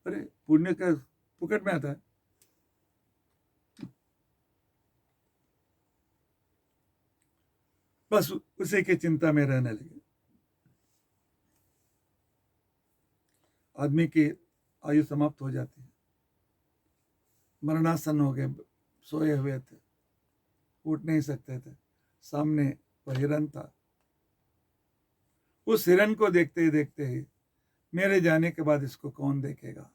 अरे पुण्य का पुकट में आता है? बस उसी की चिंता में रहने लगे। आदमी की आयु समाप्त हो जाती है, मरणासन हो गए, सोए हुए थे, उठ नहीं सकते थे। सामने वह हिरन था। उस हिरन को देखते ही मेरे जाने के बाद इसको कौन देखेगा,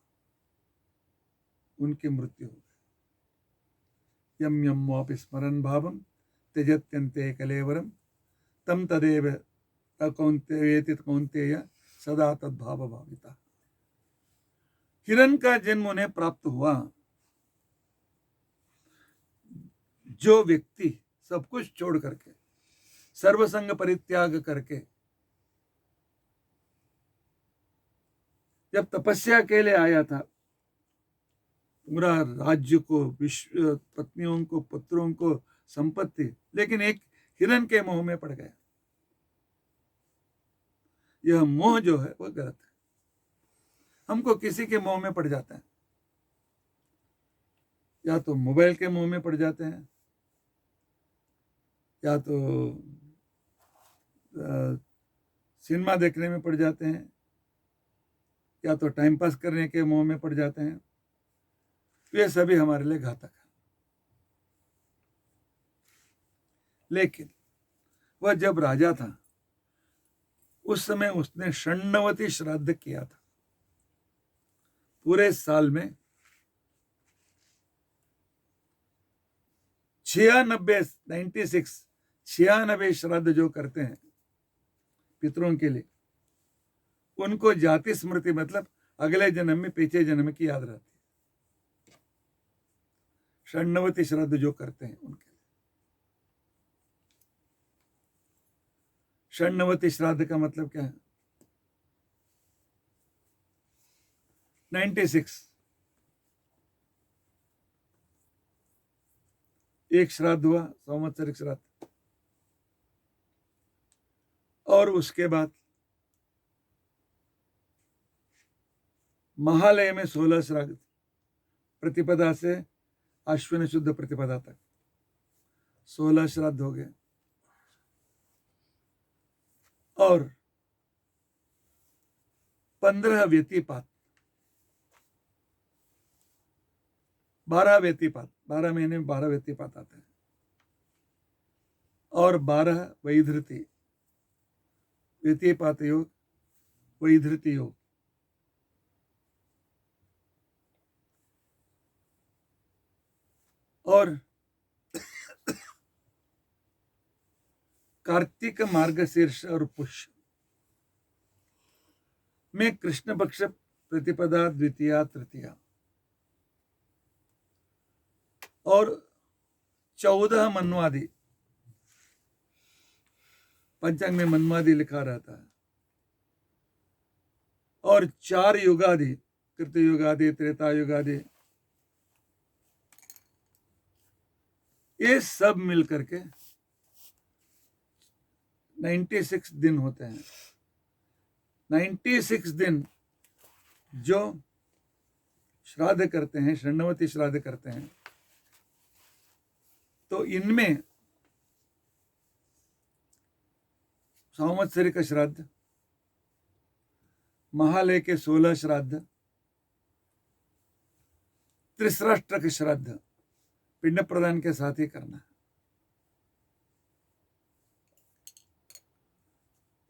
उनकी मृत्यु हो गई। यम यम वापि स्मरन् भावम त्यजत्यन्ते कलेवरम तम तदेव कौन्तेय सदा तद्भाव भाविता। हिरन का जन्म उन्हें प्राप्त हुआ। जो व्यक्ति सब कुछ छोड़ करके, सर्वसंग परित्याग करके जब तपस्या के लिए आया था, पूरा राज्य को, विश्व, पत्नियों को, पुत्रों को, संपत्ति, लेकिन एक हिरन के मोह में पड़ गया। यह मोह जो है वह गलत है। हमको किसी के मोह में पड़ जाते हैं, या तो मोबाइल के मोह में पड़ जाते हैं, या तो सिनेमा देखने में पड़ जाते हैं, या तो टाइम पास करने के मोह में पड़ जाते हैं। ये सभी हमारे लिए घातक है। लेकिन वह जब राजा था, उस समय उसने षण्णवती श्राद्ध किया था। पूरे साल में 96 श्राद्ध जो करते हैं पितरों के लिए, उनको जाति स्मृति, मतलब अगले जन्म में, पीछे जन्म की याद रहती है। षण्णवती श्राद्ध जो करते हैं उनके लिए। षण्णवती श्राद्ध का मतलब क्या है? 96 एक श्राद्ध हुआ, संवत्सरिक श्राद्ध, और उसके बाद महालय में 16 श्राद्ध, प्रतिपदा से अश्विन शुद्ध प्रतिपदा तक 16 श्राद्ध हो गए। और 15 व्यतिपात, 12 व्यतिपात, 12 महीने में 12 व्यतिपात आते हैं, और 12 वैधृति, व्यतिपात योग, वैधृति योग। और कार्तिक मार्गशीर्ष और पुष्य में कृष्ण पक्ष प्रतिपदा, द्वितीया, तृतीया, और 14 मन्वादि, पंचांग में मन्वादि लिखा रहता है, और 4 युगादि, कृतयुगादि, त्रेता युगादि, ये सब मिलकर के 96 दिन होते हैं। 96 दिन जो श्राद्ध करते हैं, षण्णवती श्राद्ध करते हैं, तो इनमें संवत्सरिक श्राद्ध, महालय के 16 श्राद्ध, त्रिसराष्ट्रक श्राद्ध पिंड प्रदान के साथ ही करना।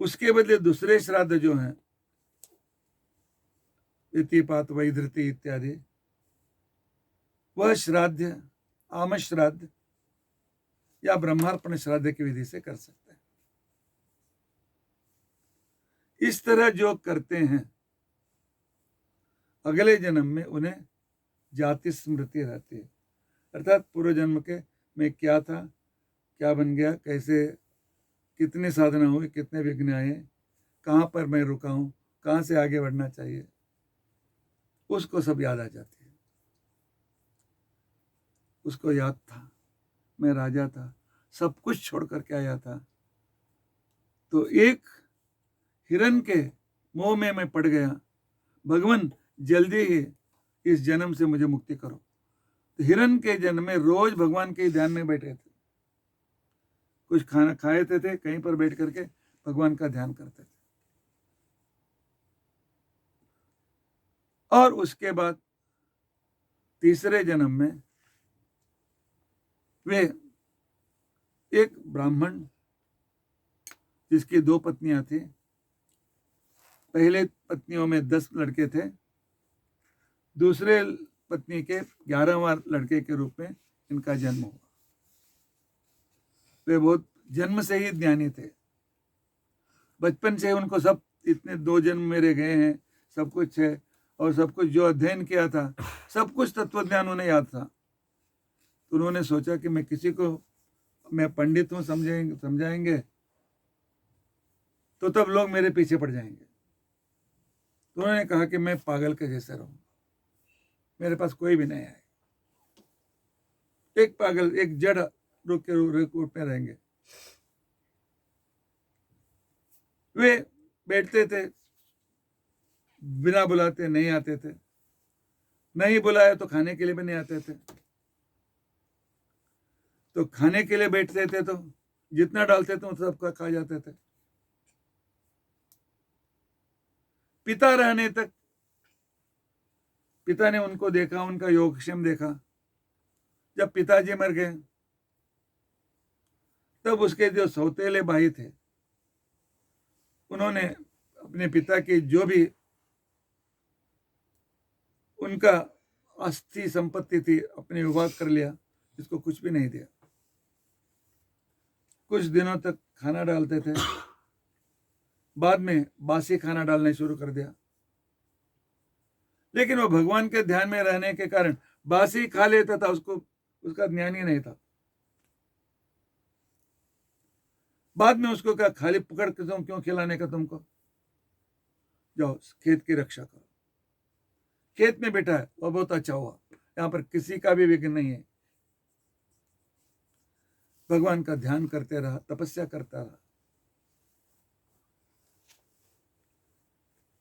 उसके बदले दूसरे श्राद्ध जो हैं, इतिपात वैधृति इत्यादि, वह श्राद्ध आम श्राद्ध या ब्रह्मार्पण श्राद्ध की विधि से कर सकते हैं। इस तरह जो करते हैं, अगले जन्म में उन्हें जाति स्मृति रहती है, अर्थात पूर्व जन्म के मैं क्या था, क्या बन गया, कैसे कितनी साधना हुई, कितने विघ्न आए, कहाँ पर मैं रुका हूँ, कहाँ से आगे बढ़ना चाहिए, उसको सब याद आ जाती है। उसको याद था मैं राजा था, सब कुछ छोड़ करके आया था, तो एक हिरण के मोह में मैं पड़ गया, भगवान जल्दी ही इस जन्म से मुझे मुक्ति करो। तो हिरण के जन्म में रोज भगवान के ध्यान में बैठे थे, कुछ खाना खाए थे, कहीं पर बैठ करके भगवान का ध्यान करते थे। और उसके बाद तीसरे जन्म में वे एक ब्राह्मण जिसकी 2 पत्नियां थी, पहले पत्नियों में 10 लड़के थे, दूसरे पत्नी के 11वां लड़के के रूप में इनका जन्म हुआ। वे बहुत जन्म से ही ज्ञानी थे, बचपन से उनको सब इतने 2 जन्म मेरे गए हैं, सब कुछ है, और सब कुछ जो अध्ययन किया था, सब कुछ तत्व ज्ञान उन्हें याद था। तो उन्होंने सोचा कि मैं किसी को, मैं पंडित हूँ, समझाएंगे तो तब लोग मेरे पीछे पड़ जाएंगे। तो उन्होंने कहा कि मैं पागल के जैसे रहूंगा, मेरे पास कोई भी नहीं है, एक पागल, एक जड़ रूप के रूप में रहेंगे। वे बैठते थे, बिना बुलाते नहीं आते थे, नहीं बुलाया तो खाने के लिए भी नहीं आते थे। तो खाने के लिए बैठते थे तो जितना डालते थे उतना सबका खा जाते थे। पिता रहने तक पिता ने उनको देखा, उनका योगक्षेम देखा। जब पिताजी मर गए तब उसके जो सौतेले भाई थे, उन्होंने अपने पिता की जो भी उनका अस्थि संपत्ति थी अपने विभाग कर लिया, इसको कुछ भी नहीं दिया। कुछ दिनों तक खाना डालते थे, बाद में बासी खाना डालने शुरू कर दिया। लेकिन वो भगवान के ध्यान में रहने के कारण बासी खा लेता था, उसको उसका ज्ञान ही नहीं था। बाद में उसको कहा, खाली पकड़ के तुम क्यों खिलाने का, तुमको जाओ खेत की रक्षा करो। खेत में बैठा है, वह बहुत अच्छा हुआ, यहाँ पर किसी का भी विघ्न नहीं है। भगवान का ध्यान करते रहा, तपस्या करता रहा।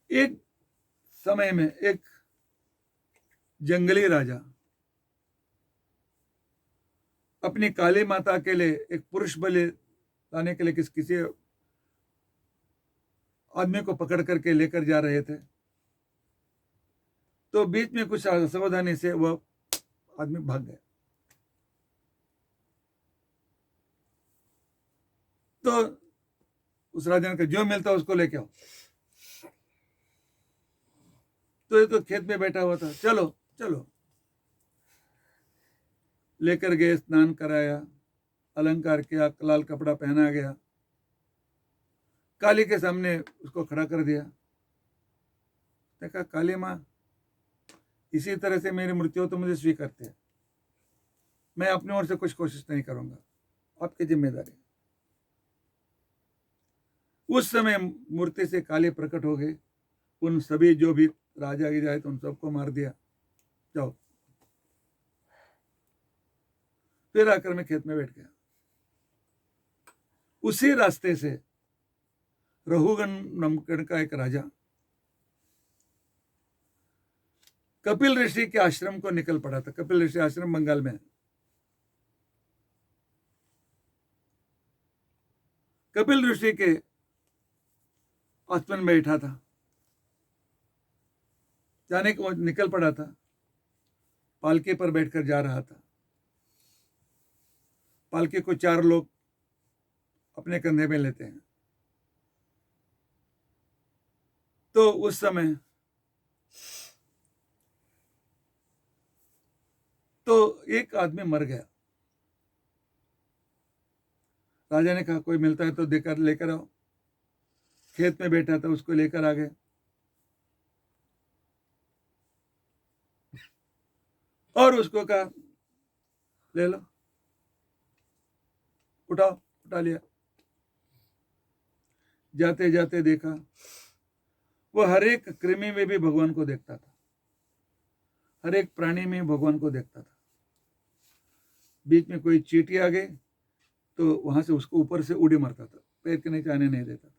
एक समय में एक जंगली राजा अपनी काली माता के लिए एक पुरुष बलि लाने के लिए किसी आदमी को पकड़ करके लेकर जा रहे थे। तो बीच में कुछ असावधानी से वह आदमी भाग गया। तो उस राजा ने जो मिलता उसको लेके आओ। तो ये तो खेत में बैठा हुआ था, चलो चलो लेकर गए, स्नान कराया, अलंकार किया, लाल कपड़ा पहना गया, काली के सामने उसको खड़ा कर दिया। देखा, काली माँ इसी तरह से मेरी मृत्यु हो तो मुझे स्वीकारते हैं, मैं अपनी ओर से कुछ कोशिश नहीं करूंगा, आपकी जिम्मेदारी। उस समय मूर्ति से काली प्रकट हो गई, उन सभी जो भी राजा की जाए तो उन सबको मार दिया, जाओ। फिर आकर मैं खेत में बैठ गया। उसी रास्ते से रहुगण नामक का एक राजा कपिल ऋषि के आश्रम को निकल पड़ा था। कपिल ऋषि आश्रम बंगाल में है। कपिल ऋषि के आश्रम में बैठा था, जाने को निकल पड़ा था। पालकी पर बैठकर जा रहा था। पालकी को 4 लोग अपने कंधे में लेते हैं। तो उस समय तो एक आदमी मर गया। राजा ने कहा कोई मिलता है तो देकर लेकर आओ। खेत में बैठा था, उसको लेकर आ गए और उसको कहा ले लो, उठाओ। उठा लिया। जाते जाते देखा वो हर एक कृमि में भी भगवान को देखता था, हर एक प्राणी में भगवान को देखता था। बीच में कोई चींटी आ गई तो वहां से उसको ऊपर से उड़ी मारता था, पैर के नीचे आने नहीं देता था।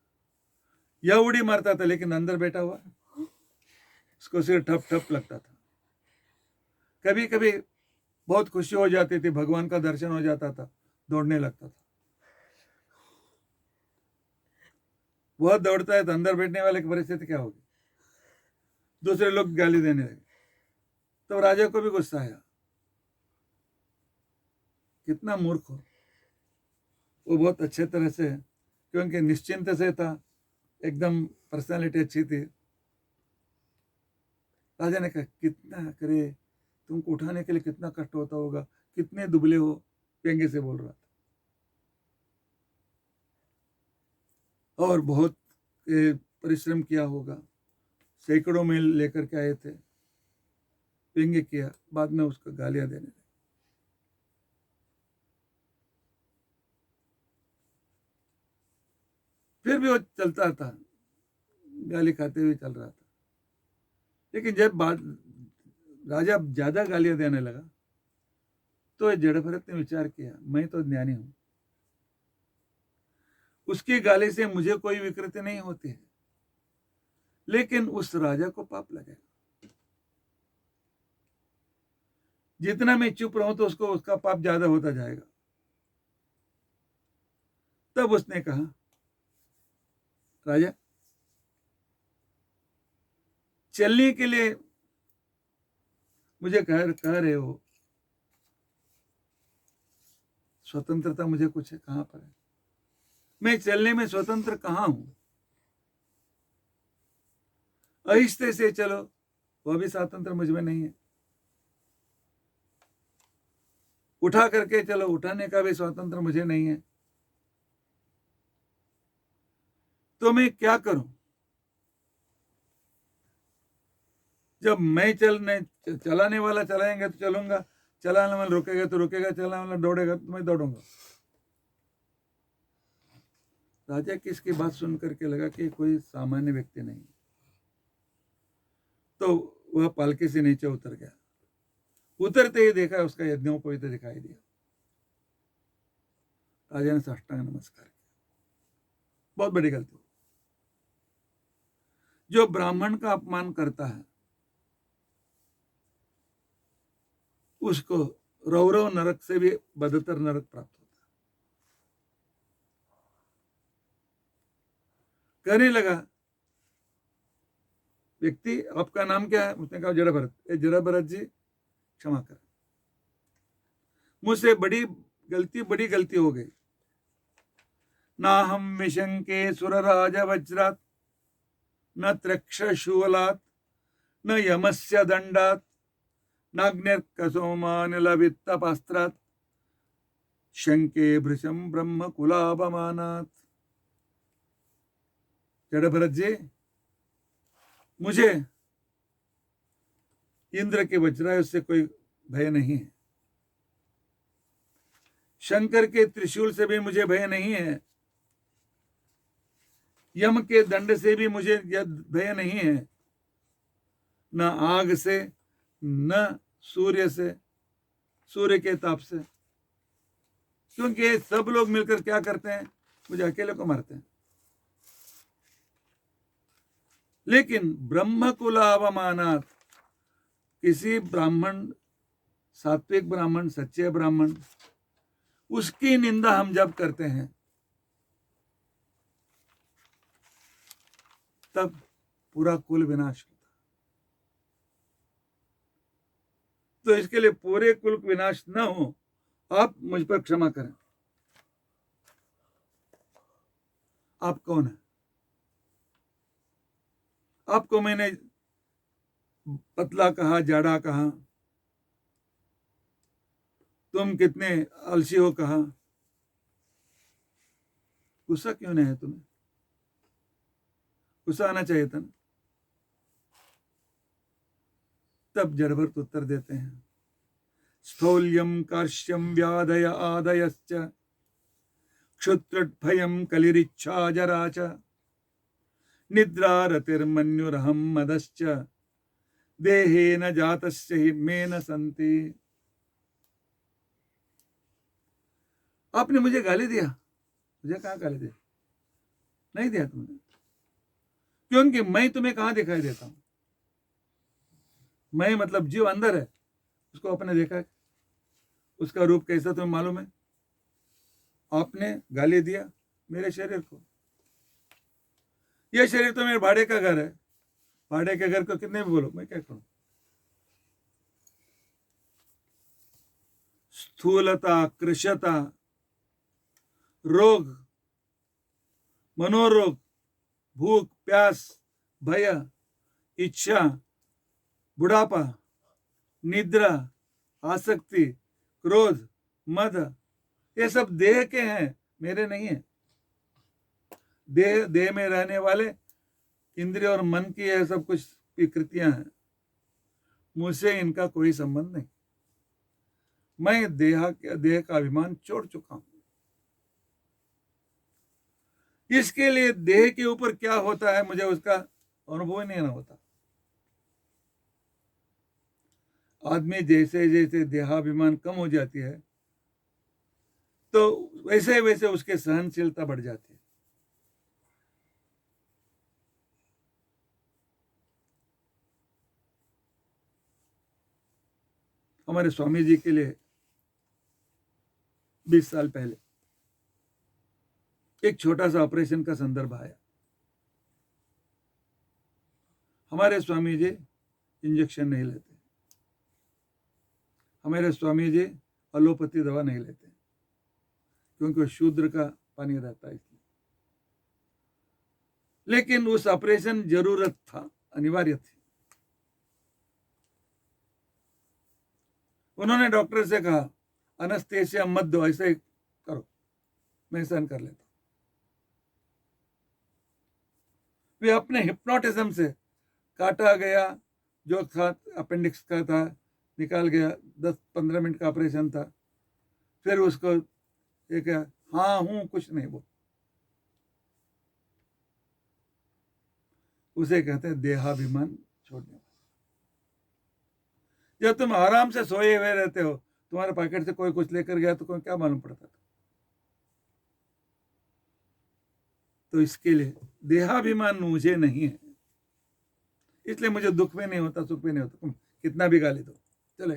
यह उड़ी मारता था लेकिन अंदर बैठा हुआ उसको सिर्फ ठप ठप लगता था। कभी कभी बहुत खुशी हो जाती थी, भगवान का दर्शन हो जाता था, दौड़ने लगता था। वह दौड़ता है तो अंदर बैठने वाले की परिस्थिति क्या होगी? दूसरे लोग गाली देने लगे। तो राजा को भी गुस्सा आया, कितना मूर्ख हो। वो बहुत अच्छे तरह से, क्योंकि निश्चिंत से था, एकदम पर्सनालिटी अच्छी थी। राजा ने कहा कितना करे, तुमको उठाने के लिए कितना कष्ट होता होगा, कितने दुबले हो, व्यंग्य से बोल रहा था। और बहुत परिश्रम किया होगा, सैकड़ों मील लेकर के आए थे। व्यंग्य किया, बाद में उसको गालियां देने लगे। फिर भी वो चलता था, गाली खाते हुए चल रहा था। लेकिन जब राजा ज्यादा गालियां देने लगा तो जड़ भरत ने विचार किया, मैं तो ज्ञानी हूं, उसकी गाली से मुझे कोई विकृति नहीं होती है, लेकिन उस राजा को पाप लगेगा। जितना मैं चुप रहूं तो उसको उसका पाप ज्यादा होता जाएगा। तब उसने कहा राजा, चलने के लिए मुझे कह रहे हो, स्वतंत्रता मुझे कुछ है, कहां पर है? मैं चलने में स्वतंत्र कहां हूं? आहिस्ते से चलो, वह भी स्वतंत्र मुझ में नहीं है। उठा करके चलो, उठाने का भी स्वतंत्र मुझे नहीं है। तो मैं क्या करूं? जब मैं चलाने वाला चलाएंगे तो चलूंगा, चलाने वाला रुकेगा तो रुकेगा, चलाने वाला दौड़ेगा तो मैं दौड़ूंगा। राजा की इसकी बात सुन करके लगा कि कोई सामान्य व्यक्ति नहीं, तो वह पालकी से नीचे उतर गया। उतरते ही देखा उसका यज्ञोपवीत दिखाई दिया। राजा ने साष्टांग नमस्कार किया। बहुत बड़ी गलती। जो ब्राह्मण का अपमान करता है उसको रौरव नरक से भी बदतर नरक प्राप्त होता है। कहने लगा, व्यक्ति आपका नाम क्या है? उसने कहा जड़ा भरत। जड़ा भरत जी क्षमा कर, मुझसे बड़ी गलती हो गई। ना हम विशंके सुरराज वज्रात, न त्रक्षशूलात्, न यमस्य दंडात्, नाग्निर्कसोमानिलवित्तपास्त्रात्, शंके भृशं ब्रह्म कुलापमानात्। जड़ भरत जी, मुझे इंद्र के वज्रायुध से कोई भय नहीं है, शंकर के त्रिशूल से भी मुझे भय नहीं है, यम के दंड से भी मुझे भय नहीं है, न आग से, न सूर्य से, सूर्य के ताप से, क्योंकि सब लोग मिलकर क्या करते हैं? मुझे अकेले को मारते हैं। लेकिन ब्रह्म कुलावमानात्, किसी ब्राह्मण, सात्विक ब्राह्मण, सच्चे ब्राह्मण, उसकी निंदा हम जब करते हैं तब पूरा कुल विनाश होता। तो इसके लिए पूरे कुल का विनाश न हो, आप मुझ पर क्षमा करें। आप कौन है? आपको मैंने पतला कहा, जाड़ा कहा, तुम कितने आलसी हो कहा, गुस्सा क्यों नहीं है तुम्हें? गुस्सा आना चाहिए था ना। तब जड़भरत उत्तर देते हैं, स्थौल्यम कार्श्यम व्याधय आदयश्च क्षुत्रभयम कलिरिच्छा जरा च निद्रा रतिर्मन्युरहम मदश्च देहेन जातस्य हि मे न सन्ति। आपने मुझे गाली दिया? मुझे कहाँ गाली दिया? नहीं दिया तुमने, क्योंकि मैं तुम्हें कहाँ दिखाई देता हूं? मैं मतलब जीव अंदर है, उसको आपने देखा है? उसका रूप कैसा तुम्हें मालूम है? आपने गाली दिया मेरे शरीर को। यह शरीर तो मेरे भाड़े का घर है, भाड़े के घर को कितने भी बोलो, मैं क्या करूं? स्थूलता, कृशता, रोग, मनोरोग, भूख प्यास, भय, इच्छा, बुढ़ापा, निद्रा, आसक्ति, क्रोध, मद, ये सब देह के हैं, मेरे नहीं है। देह में रहने वाले इंद्रिय और मन की यह सब कुछ विकृतियां हैं, मुझसे इनका कोई संबंध नहीं। मैं देह का अभिमान छोड़ चुका हूं। इसके लिए देह के ऊपर क्या होता है मुझे उसका अनुभव नहीं होता। आदमी जैसे जैसे देहाभिमान कम हो जाती है तो वैसे वैसे उसके सहनशीलता बढ़ जाती है। हमारे स्वामी जी के लिए 20 साल पहले एक छोटा सा ऑपरेशन का संदर्भ आया। हमारे स्वामी जी इंजेक्शन नहीं लेते, हमारे स्वामी जी एलोपैथी दवा नहीं लेते, क्योंकि वो शूद्र का पानी रहता है इसलिए। लेकिन उस ऑपरेशन जरूरत था, अनिवार्य थी। उन्होंने डॉक्टर से कहा अनस्थेसिया मत दो, ऐसे करो, मैं सहन कर लेता। वे अपने हिप्नोटिज्म से काटा गया जो था, अपेंडिक्स का था, निकाल गया। 10-15 मिनट का ऑपरेशन था। फिर उसको एक हाँ हूं कुछ नहीं, वो उसे कहते हैं देहाभिमान छोड़ने। जब तुम आराम से सोए हुए रहते हो, तुम्हारे पॉकेट से कोई कुछ लेकर गया तो कोई क्या मालूम पड़ता था? तो इसके लिए देहाभिमान मुझे नहीं है, इसलिए मुझे दुख भी नहीं होता, सुख भी नहीं होता, तुम कितना भी गाली दो चले।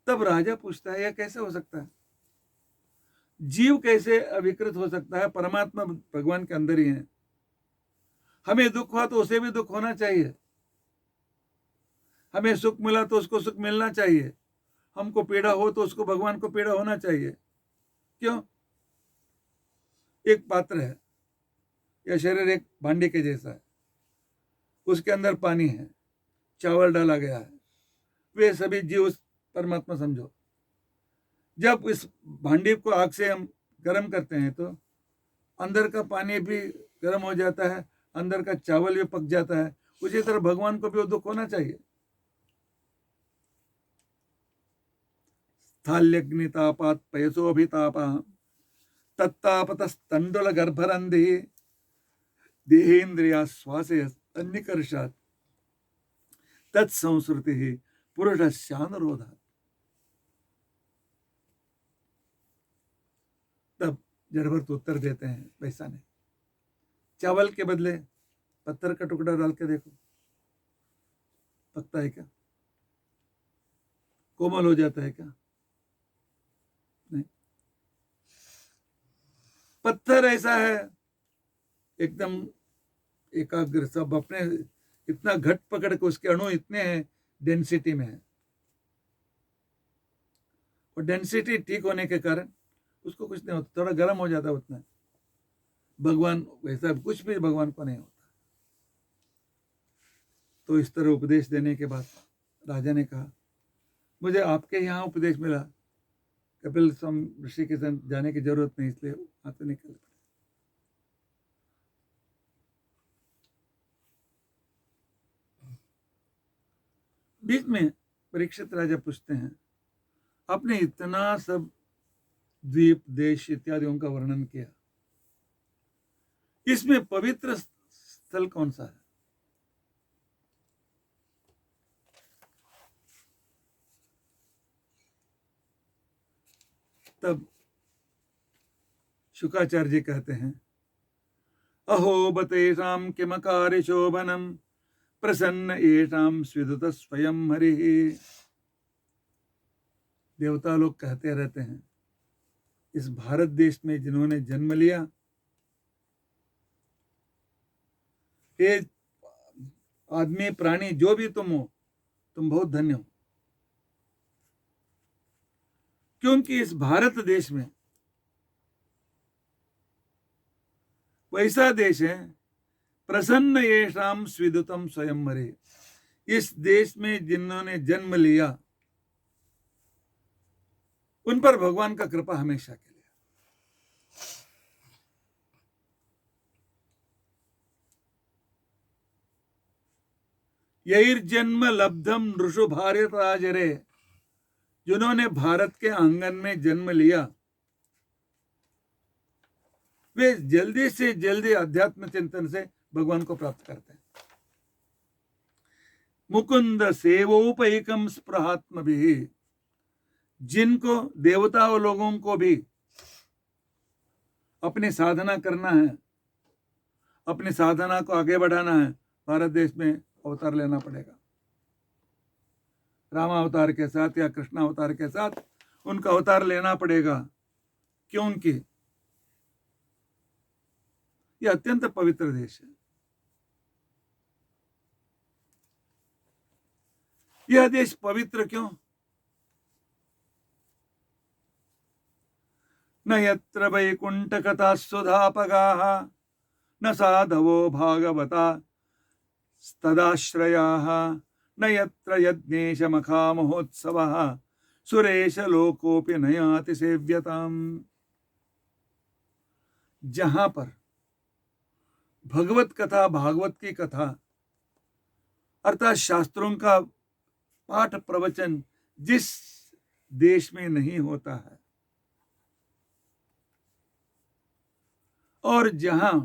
तब राजा पूछता है यह कैसे हो सकता है? जीव कैसे अविकृत हो सकता है? परमात्मा भगवान के अंदर ही है। हमें दुख हुआ तो उसे भी दुख होना चाहिए, हमें सुख मिला तो उसको सुख मिलना चाहिए, हमको पीड़ा हो तो उसको भगवान को पीड़ा होना चाहिए। क्यों? एक पात्र है, यह शरीर एक भांडे के जैसा है, उसके अंदर पानी है, चावल डाला गया है, वे सभी जीव परमात्मा समझो। जब इस भांडे को आग से हम गर्म करते हैं तो अंदर का पानी भी गर्म हो जाता है, अंदर का चावल भी पक जाता है। उसी तरह भगवान को भी वो दुख होना चाहिए। स्थाल्यग्नितापात पयसोभितापा तत्तापतस्तंडुल गर्भरंधि देहेन्द्रिया श्वासे सन्निकर्षात् तत्संस्कृति पुरुषस्यानुरोधात्। तब जड़भरत उत्तर देते हैं वैसा नहीं। चावल के बदले पत्थर का टुकड़ा डाल के देखो, पकता है क्या? कोमल हो जाता है क्या? नहीं। पत्थर ऐसा है एकदम एकाग्र, सब अपने इतना घट पकड़ के, उसके अणु इतने हैं डेंसिटी में है, और डेंसिटी ठीक होने के कारण उसको कुछ नहीं होता, थोड़ा गर्म हो जाता है उतना। भगवान वैसा कुछ भी भगवान को नहीं होता। तो इस तरह उपदेश देने के बाद राजा ने कहा, मुझे आपके यहाँ उपदेश मिला, कपिल ऋषि के साथ जाने की जरूरत नहीं, इसलिए वहां से निकल पड़े। बीच में परीक्षित राजा पूछते हैं, आपने इतना सब द्वीप देश इत्यादियों का वर्णन किया, इसमें पवित्र स्थल कौन सा है? तब शुकाचार्य जी कहते हैं, अहो बतेषां किमकारि शोभनम प्रसन्न येषां स्विदुत स्वयं हरि। देवता लोग कहते रहते हैं, इस भारत देश में जिन्होंने जन्म लिया, ये आदमी प्राणी जो भी तुम हो, तुम बहुत धन्य हो, क्योंकि इस भारत देश में वैसा देश है, प्रसन्न येषां स्विदुतम स्वयं हरि। इस देश में जिन्होंने जन्म लिया, उन पर भगवान का कृपा हमेशा के लिए। यैर्जन्म लब्धम नृषु भारत राजरे, जिन्होंने भारत के आंगन में जन्म लिया, वे जल्दी से जल्दी अध्यात्म चिंतन से भगवान को प्राप्त करते हैं। मुकुंद सेवोपैकम स्पृहात्म भी, जिनको देवताओं लोगों को भी अपनी साधना करना है, अपनी साधना को आगे बढ़ाना है, भारत देश में अवतार लेना पड़ेगा। रामावतार के साथ या कृष्ण अवतार के साथ उनका अवतार लेना पड़ेगा, क्योंकि यह अत्यंत पवित्र देश है। यह देश पवित्र क्यों? न यत्र वैकुंठ कथा सुधापगाः, न साधवो भागवता तदाश्रयाः, न यत्र यज्ञेश मखा महोत्सवः, सुरेश लोकोपि न याति सेव्यताम्। जहां पर भगवत कथा, भागवत की कथा अर्थात शास्त्रों का पाठ प्रवचन जिस देश में नहीं होता है, और जहां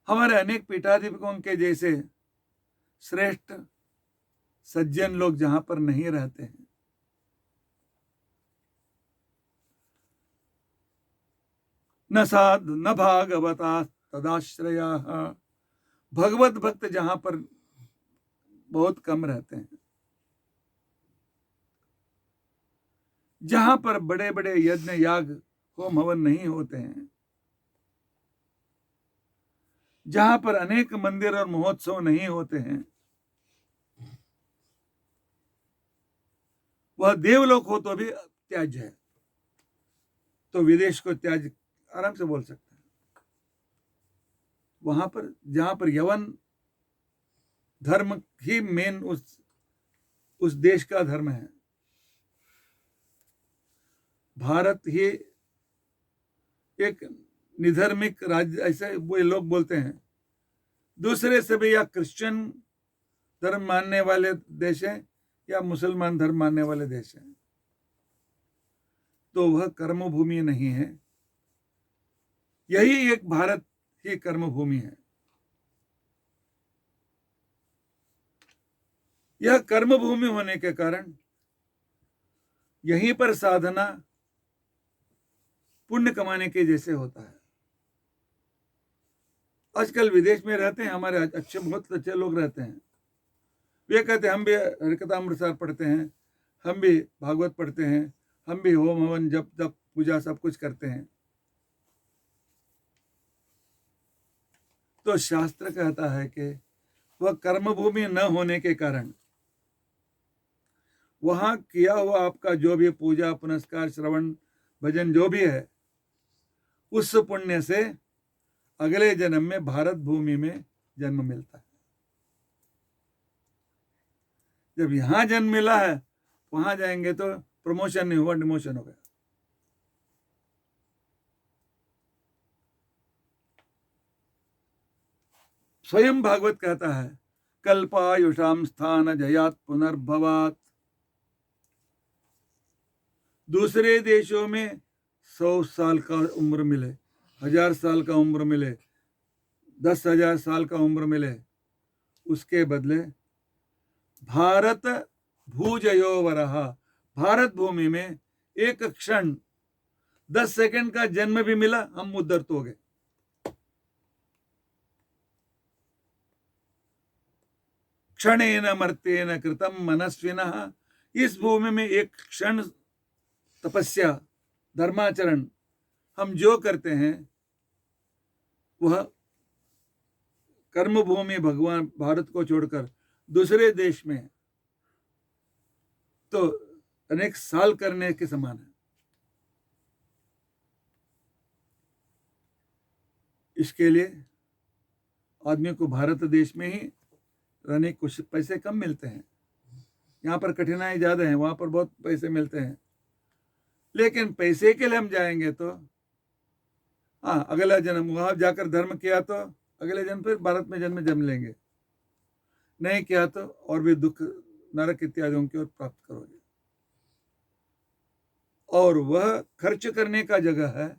हमारे अनेक पीठाधिपकों के जैसे श्रेष्ठ सज्जन लोग जहां पर नहीं रहते हैं, न साध न भागवता तदाश्रयाः, भगवत भक्त जहां पर बहुत कम रहते हैं, जहां पर बड़े बड़े यज्ञ याग होम हवन नहीं होते हैं, जहां पर अनेक मंदिर और महोत्सव नहीं होते हैं, वह देवलोक हो तो भी त्याज्य है। तो विदेश को त्याज आराम से बोल सकते हैं। वहां पर जहां पर यवन धर्म ही मेन उस देश का धर्म है, भारत ही एक निधर्मिक राज्य, ऐसे वो लोग बोलते हैं। दूसरे से भी या क्रिश्चियन धर्म मानने वाले देश हैं या मुसलमान धर्म मानने वाले देश हैं, तो वह कर्मभूमि नहीं है। यही एक भारत ही कर्मभूमि है। यह कर्मभूमि होने के कारण यहीं पर साधना पुण्य कमाने के जैसे होता है। आजकल विदेश में रहते हैं हमारे अच्छे, बहुत अच्छे लोग रहते हैं, वे कहते हैं हम भी हरिकथामृतसार पढ़ते हैं, हम भी भागवत पढ़ते हैं, हम भी होम हवन जप तप पूजा सब कुछ करते हैं। तो शास्त्र कहता है कि वह कर्मभूमि न होने के कारण वहां किया हुआ आपका जो भी पूजा पुनस्कार श्रवण भजन जो भी है, उस पुण्य से अगले जन्म में भारत भूमि में जन्म मिलता है। जब यहां जन्म मिला है, वहां जाएंगे तो प्रमोशन नहीं हुआ, डिमोशन हो गया। स्वयं भागवत कहता है, कल्पायुषाम स्थान जयात पुनर्भवात। दूसरे देशों में 100 साल का उम्र मिले, 1000 साल का उम्र मिले, 10,000 साल का उम्र मिले, उसके बदले भारत भूजयो वरहा, भारत भूमि में एक क्षण 10 सेकंड का जन्म भी मिला, हम उद्धत हो गए। क्षणेन मर्त्येन कृतम मनस्विनः, इस भूमि में एक क्षण तपस्या धर्माचरण हम जो करते हैं वह कर्मभूमि भगवान भारत को छोड़कर दूसरे देश में तो अनेक साल करने के समान है। इसके लिए आदमी को भारत देश में ही रहने कुछ पैसे कम मिलते हैं, यहाँ पर कठिनाई ज़्यादा है, वहाँ पर बहुत पैसे मिलते हैं। लेकिन पैसे के लिए हम जाएंगे तो हाँ, अगला जन्म वहाँ जाकर धर्म किया तो अगले जन्म फिर भारत में जन्म लेंगे, नहीं किया तो और भी दुख नरक इत्यादियों की ओर प्राप्त करोगे। और वह खर्च करने का जगह है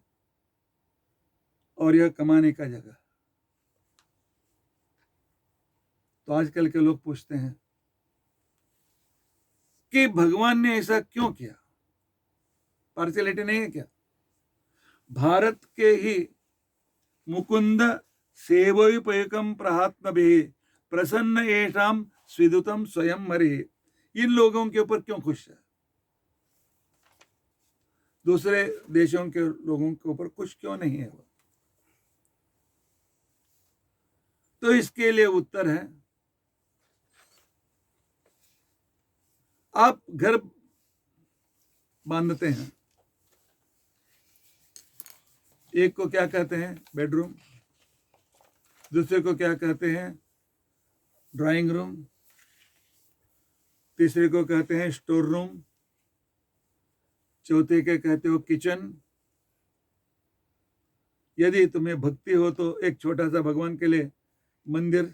और यह कमाने का जगह। तो आजकल के लोग पूछते हैं कि भगवान ने ऐसा क्यों किया, पार्शियलिटी नहीं है क्या? भारत के ही मुकुंद सेवोपयकम प्रहात्म भी प्रसन्न येषाम स्विदुतम स्वयं मरि, इन लोगों के ऊपर क्यों खुश है? दूसरे देशों के लोगों के ऊपर खुश क्यों नहीं है वो? तो इसके लिए उत्तर है, आप घर बांधते हैं, एक को क्या कहते हैं बेडरूम, दूसरे को क्या कहते हैं ड्राइंग रूम, तीसरे को कहते हैं स्टोर रूम, चौथे के कहते हो किचन। यदि तुम्हें भक्ति हो तो एक छोटा सा भगवान के लिए मंदिर,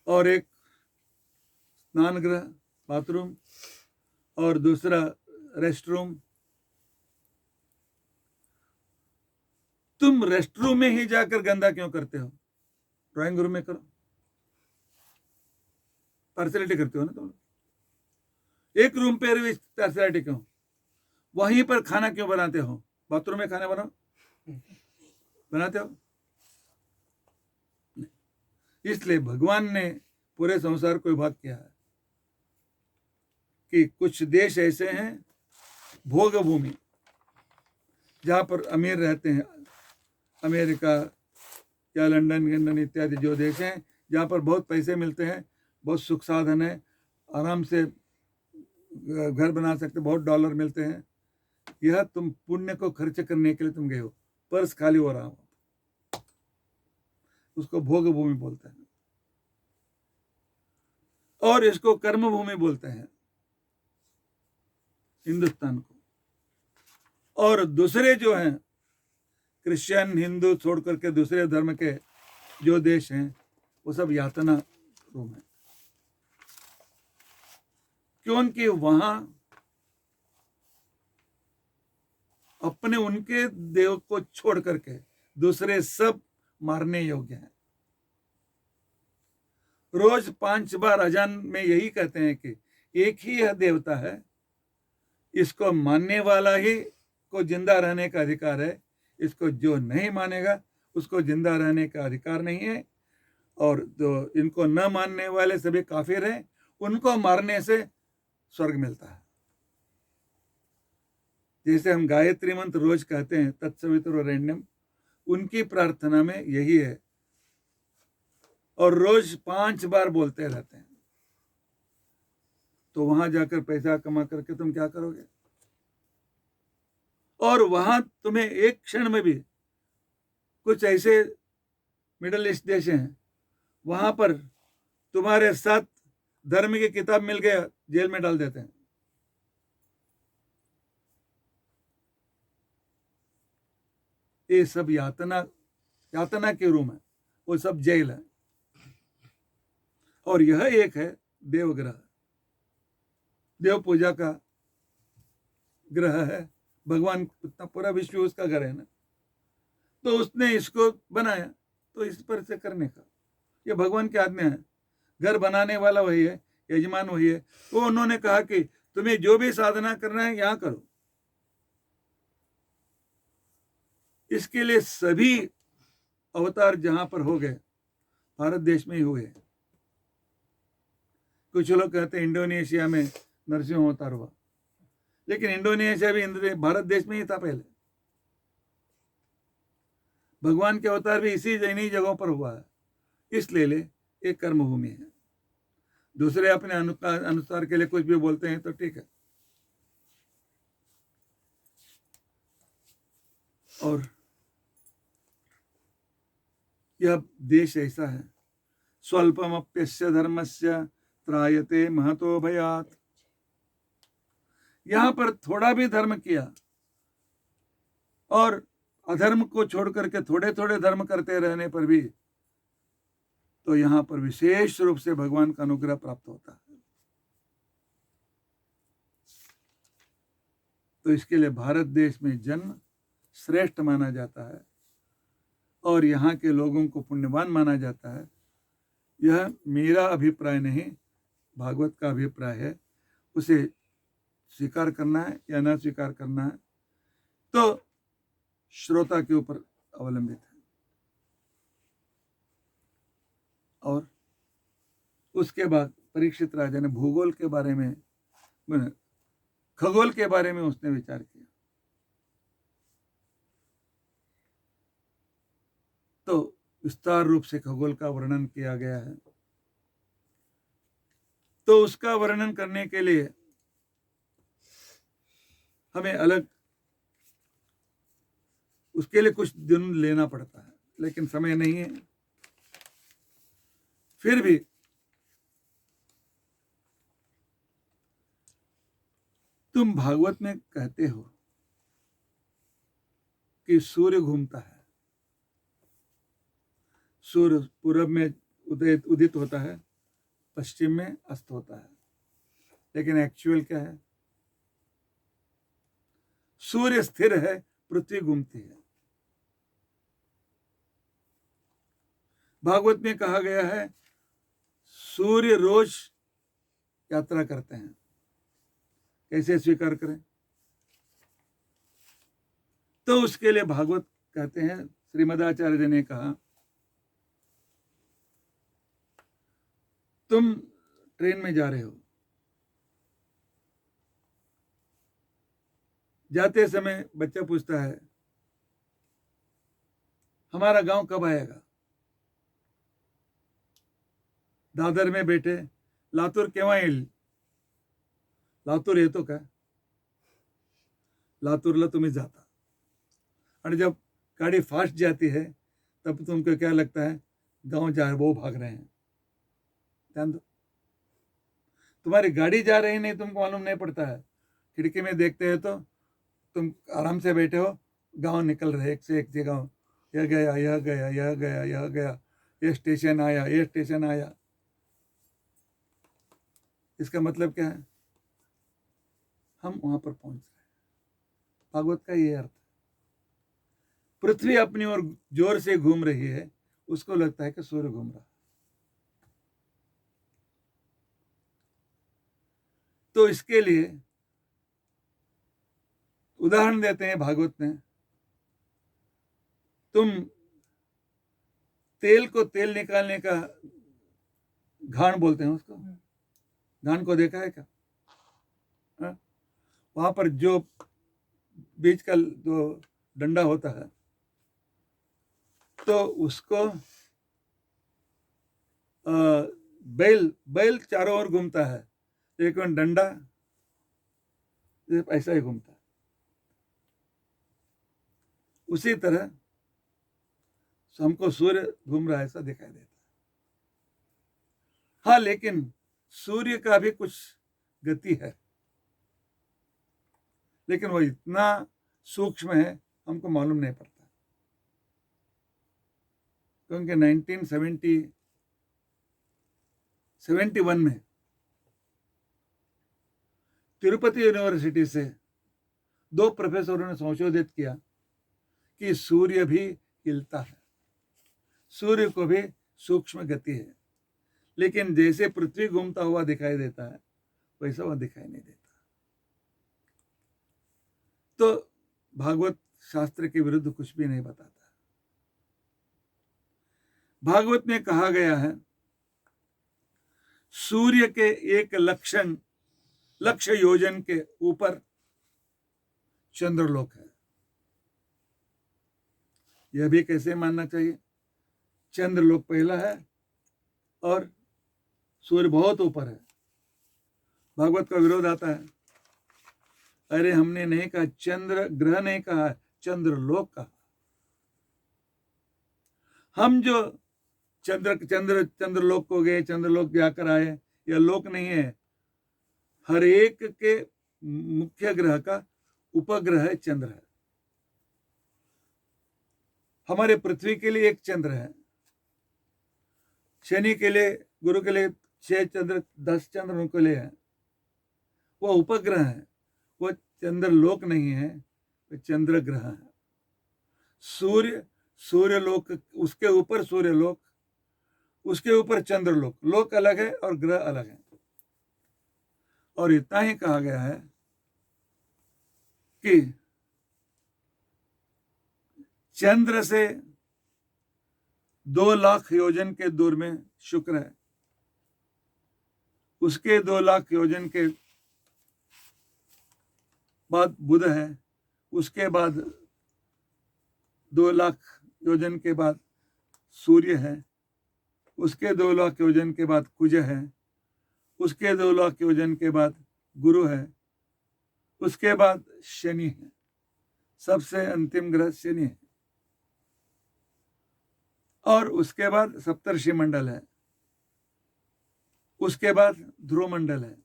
और एक स्नान गृह बाथरूम, और दूसरा रेस्ट रूम। तुम रेस्ट रूम में ही जाकर गंदा क्यों करते हो? ड्राइंग रूम में करो, पार्शियलिटी करते हो ना तुम। एक रूम पे पार्शियलिटी क्यों? वहीं पर खाना क्यों बनाते हो? बाथरूम में खाना बनाते हो? इसलिए भगवान ने पूरे संसार को विभाग किया है कि कुछ देश ऐसे हैं भोग भूमि, जहां पर अमीर रहते हैं, अमेरिका या लंदन इत्यादि जो देश हैं जहाँ पर बहुत पैसे मिलते हैं, बहुत सुख साधन है, आराम से घर बना सकते, बहुत डॉलर मिलते हैं। यह तुम पुण्य को खर्च करने के लिए तुम गए हो, पर्स खाली हो रहा हो, उसको भोग भूमि बोलते हैं, और इसको कर्म भूमि बोलते हैं हिंदुस्तान को। और दूसरे जो हैं क्रिश्चियन हिंदू छोड़ करके दूसरे धर्म के जो देश हैं वो सब यातना रूम है, क्योंकि वहां अपने उनके देव को छोड़ करके दूसरे सब मारने योग्य हैं। रोज 5 बार अजान में यही कहते हैं कि एक ही यह देवता है, इसको मानने वाला ही को जिंदा रहने का अधिकार है, इसको जो नहीं मानेगा उसको जिंदा रहने का अधिकार नहीं है। और जो इनको न मानने वाले सभी काफिर हैं, उनको मारने से स्वर्ग मिलता है। जैसे हम गायत्री मंत्र रोज कहते हैं तत्सवितुर्वरेण्यम, उनकी प्रार्थना में यही है और रोज 5 बार बोलते रहते हैं, तो वहां जाकर पैसा कमा करके तुम क्या करोगे? और वहां तुम्हें एक क्षण में भी, कुछ ऐसे मिडल ईस्ट देश हैं, वहां पर तुम्हारे साथ धर्म की किताब मिल गया, जेल में डाल देते हैं। ये सब यातना के रूम है, वो सब जेल है। और यह एक है देवग्रह, देव पूजा का ग्रह है। भगवान इतना पूरा विश्व उसका घर है ना, तो उसने इसको बनाया, तो इस पर से करने का ये भगवान की आज्ञा है। घर बनाने वाला वही है, यजमान वही है। तो उन्होंने कहा कि तुम्हें जो भी साधना करना है यहाँ करो। इसके लिए सभी अवतार जहां पर हो गए, भारत देश में ही हुए। कुछ लोग कहते हैं इंडोनेशिया में नरसिंह अवतार हुआ, लेकिन इंडोनेशिया भी भारत देश में ही था पहले। भगवान के अवतार भी इन्हीं जगहों पर हुआ है, इसलिए एक कर्मभूमि है। दूसरे अपने अनुसार के लिए कुछ भी बोलते हैं तो ठीक है। और यह देश ऐसा है, स्वल्पमप्यस्य धर्मस्य त्रायते महतो भयात्। यहां पर थोड़ा भी धर्म किया और अधर्म को छोड़ करके थोड़े थोड़े धर्म करते रहने पर भी, तो यहां पर विशेष रूप से भगवान का अनुग्रह प्राप्त होता है। तो इसके लिए भारत देश में जन्म श्रेष्ठ माना जाता है और यहाँ के लोगों को पुण्यवान माना जाता है। यह मेरा अभिप्राय नहीं, भागवत का अभिप्राय है। उसे स्वीकार करना है या न स्वीकार करना है तो श्रोता के ऊपर अवलंबित है। और उसके बाद परीक्षित राजा ने भूगोल के बारे में, खगोल के बारे में उसने विचार किया। तो विस्तार रूप से खगोल का वर्णन किया गया है। तो उसका वर्णन करने के लिए हमें अलग, उसके लिए कुछ दिन लेना पड़ता है, लेकिन समय नहीं है। फिर भी तुम भागवत में कहते हो कि सूर्य घूमता है, सूर्य पूरब में उदित होता है, पश्चिम में अस्त होता है, लेकिन एक्चुअल क्या है? सूर्य स्थिर है, पृथ्वी घूमती है। भागवत में कहा गया है सूर्य रोज यात्रा करते हैं। कैसे स्वीकार करें? तो उसके लिए भागवत कहते हैं, श्रीमदाचार्य जी ने कहा, तुम ट्रेन में जा रहे हो, जाते समय बच्चा पूछता है हमारा गांव कब आएगा? दादर में बैठे लातूर केव्हा येईल? लातूर येतो का? लातूरला तुम्हें जाता, और जब गाड़ी फास्ट जाती है तब तुमको क्या लगता है? गांव जा वो भाग रहे हैं। ध्यान दो, तुम्हारी गाड़ी जा रही नहीं, तुमको मालूम नहीं पड़ता है। खिड़की में देखते हैं तो तुम आराम से बैठे हो, गांव निकल रहे एक से एक जगह, यह गया यह गया यह गया यह गया, ये स्टेशन आया ये स्टेशन आया। इसका मतलब क्या है? हम वहां पर पहुंच रहे हैं। भागवत का ये अर्थ है। पृथ्वी अपनी ओर जोर से घूम रही है, उसको लगता है कि सूर्य घूम रहा। तो इसके लिए उदाहरण देते हैं भागवत में, तुम तेल को तेल निकालने का घाण बोलते हैं उसको, घाण को देखा है क्या? वहां पर जो बीच का जो डंडा होता है, तो उसको बैल बैल चारों ओर घूमता है, एक डंडा ऐसा ही घूमता है। उसी तरह हमको सूर्य घूम रहा है ऐसा दिखाई देता है। हाँ, लेकिन सूर्य का भी कुछ गति है, लेकिन वो इतना सूक्ष्म है हमको मालूम नहीं पड़ता। क्योंकि 1971 में तिरुपति यूनिवर्सिटी से 2 प्रोफेसरों ने संशोधित किया कि सूर्य भी हिलता है, सूर्य को भी सूक्ष्म गति है, लेकिन जैसे पृथ्वी घूमता हुआ दिखाई देता है वैसा वह दिखाई नहीं देता। तो भागवत शास्त्र के विरुद्ध कुछ भी नहीं बताता। भागवत में कहा गया है सूर्य के एक लक्ष्य योजन के ऊपर चंद्रलोक है। यह भी कैसे मानना चाहिए? चंद्रलोक पहला है और सूर्य बहुत ऊपर है। भागवत का विरोध आता है, अरे हमने नहीं कहा चंद्र ग्रह, नहीं कहा चंद्रलोक कहा। हम जो चंद्रलोक को गए, चंद्रलोक जाकर आए, यह लोक नहीं है। हर एक के मुख्य ग्रह का उपग्रह है चंद्र है। हमारे पृथ्वी के लिए एक चंद्र है, शनि के लिए, गुरु के लिए 6 चंद्र 10 चंद्र उनके लिए है। वो उपग्रह है, वो चंद्रलोक नहीं है, वो चंद्र ग्रह है। सूर्यलोक, उसके ऊपर सूर्यलोक, उसके ऊपर चंद्रलोक। लोक अलग है और ग्रह अलग है। और इतना ही कहा गया है कि चंद्र से 2 लाख योजन के दूर में शुक्र है, उसके 2 लाख योजन के बाद बुध है, उसके बाद 2 लाख योजन के बाद सूर्य है, उसके 2 लाख योजन के बाद कुज है, उसके 2 लाख योजन के बाद गुरु है, उसके बाद शनि है। सबसे अंतिम ग्रह शनि है। और उसके बाद सप्तर्षि मंडल है, उसके बाद ध्रुव मंडल है।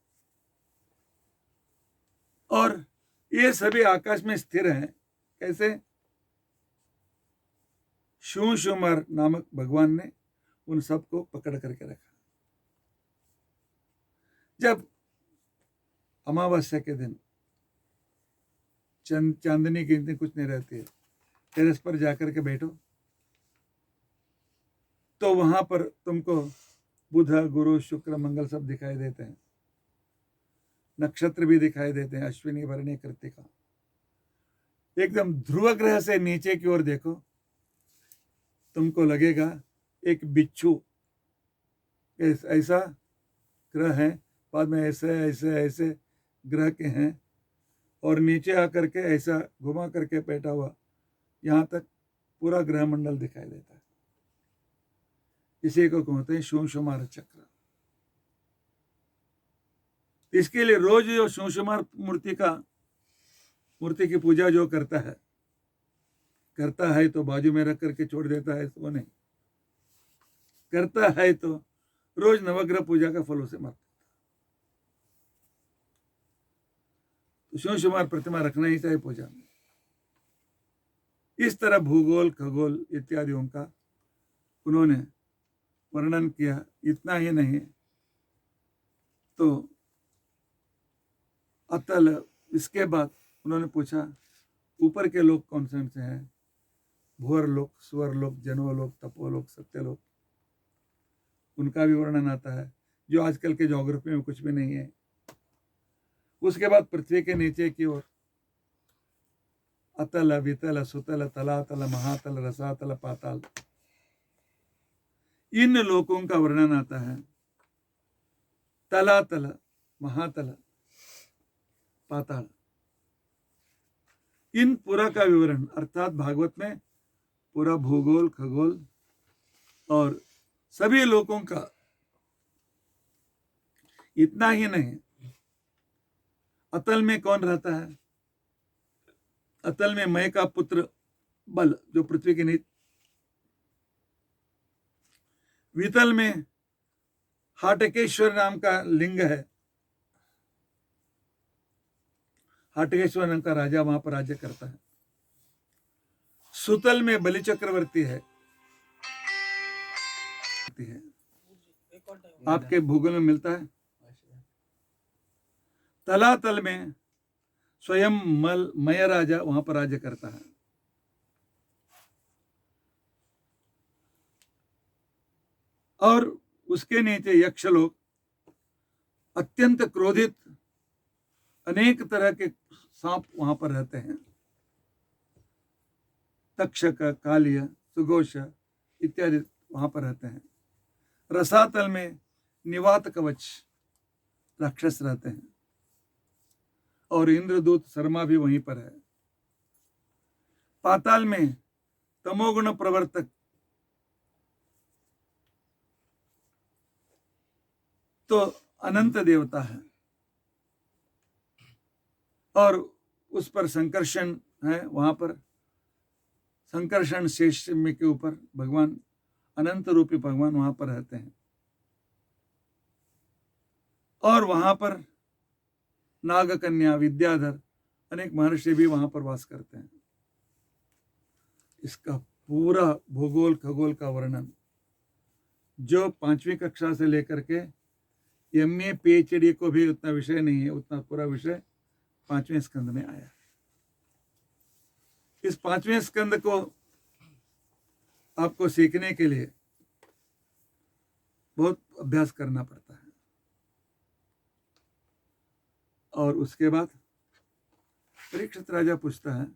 और ये सभी आकाश में स्थिर हैं। कैसे? शुंशुमर नामक भगवान ने उन सबको पकड़ करके रखा। जब अमावस्या के दिन चांदनी गिनती कुछ नहीं रहती है, टेरेस पर जाकर के बैठो तो वहां पर तुमको बुध, गुरु, शुक्र, मंगल सब दिखाई देते हैं। नक्षत्र भी दिखाई देते हैं, अश्विनी, भरणी, कृत्तिका। एकदम ध्रुव ग्रह से नीचे की ओर देखो, तुमको लगेगा एक बिच्छू ऐसा ग्रह है, बाद में ऐसे ऐसे ऐसे ग्रह के हैं, और नीचे आकर के ऐसा घुमा करके बैठा हुआ, यहाँ तक पूरा ग्रह मंडल दिखाई देता है। इसी को कहते हैं शुंशुमार चक्र। इसके लिए रोज जो शुंशुमार मूर्ति की पूजा जो करता है तो बाजू में रख करके छोड़ देता है, तो नहीं करता है तो रोज नवग्रह पूजा का फल उसे मारता। तो शुंशुमार प्रतिमा रखना ही चाहिए पूजा में। इस तरह भूगोल, खगोल इत्यादियों का उन्होंने वर्णन किया। इतना ही नहीं तो अतल, इसके बाद उन्होंने पूछा ऊपर के लोक कौन से हैं? भूवर लोक, सुवर लोक, जनवलोक, तपोलोक, सत्यलोक, उनका भी वर्णन आता है, जो आजकल के ज्योग्राफी में कुछ भी नहीं है। उसके बाद पृथ्वी के नीचे की ओर अतल, वितल, सुतल, तलातल, महातल, रसातल, पाताल, इन लोकों का वर्णन आता है। तलातल, महातल, पाताल, इन पूरा का विवरण, अर्थात भागवत में पूरा भूगोल, खगोल और सभी लोकों का इतना ही नहीं, अतल में कौन रहता है? अतल में मय का पुत्र बल जो पृथ्वी के नीचे, वितल में हाटकेश्वर नाम का लिंग है, हाटकेश्वर नाम का राजा वहां पर राज्य करता है। सुतल में बलि चक्रवर्ती है, आपके भूगोल में मिलता है। तलातल में स्वयं मय राजा वहां पर राज्य करता है। और उसके नीचे यक्षलोक, अत्यंत क्रोधित अनेक तरह के सांप वहां पर रहते हैं, तक्षक, कालिय, सुघोष इत्यादि वहां पर रहते हैं। रसातल में निवात कवच राक्षस रहते हैं, और इंद्रदूत शर्मा भी वहीं पर है। पाताल में तमोगुण प्रवर्तक तो अनंत देवता है, और उस पर संकर्षण है, वहां पर संकर्षण शेष के ऊपर भगवान, अनंत रूपी भगवान वहां पर रहते हैं। और वहां पर नागकन्या, विद्याधर, अनेक महर्षि भी वहां पर वास करते हैं। इसका पूरा भूगोल खगोल का वर्णन जो 5वीं कक्षा से लेकर के MA PhD को भी उतना विषय नहीं है, उतना पूरा विषय 5वें स्कंद में आया। इस 5वें स्कंद को आपको सीखने के लिए बहुत अभ्यास करना पड़ता है। और उसके बाद परीक्षित राजा पूछता है,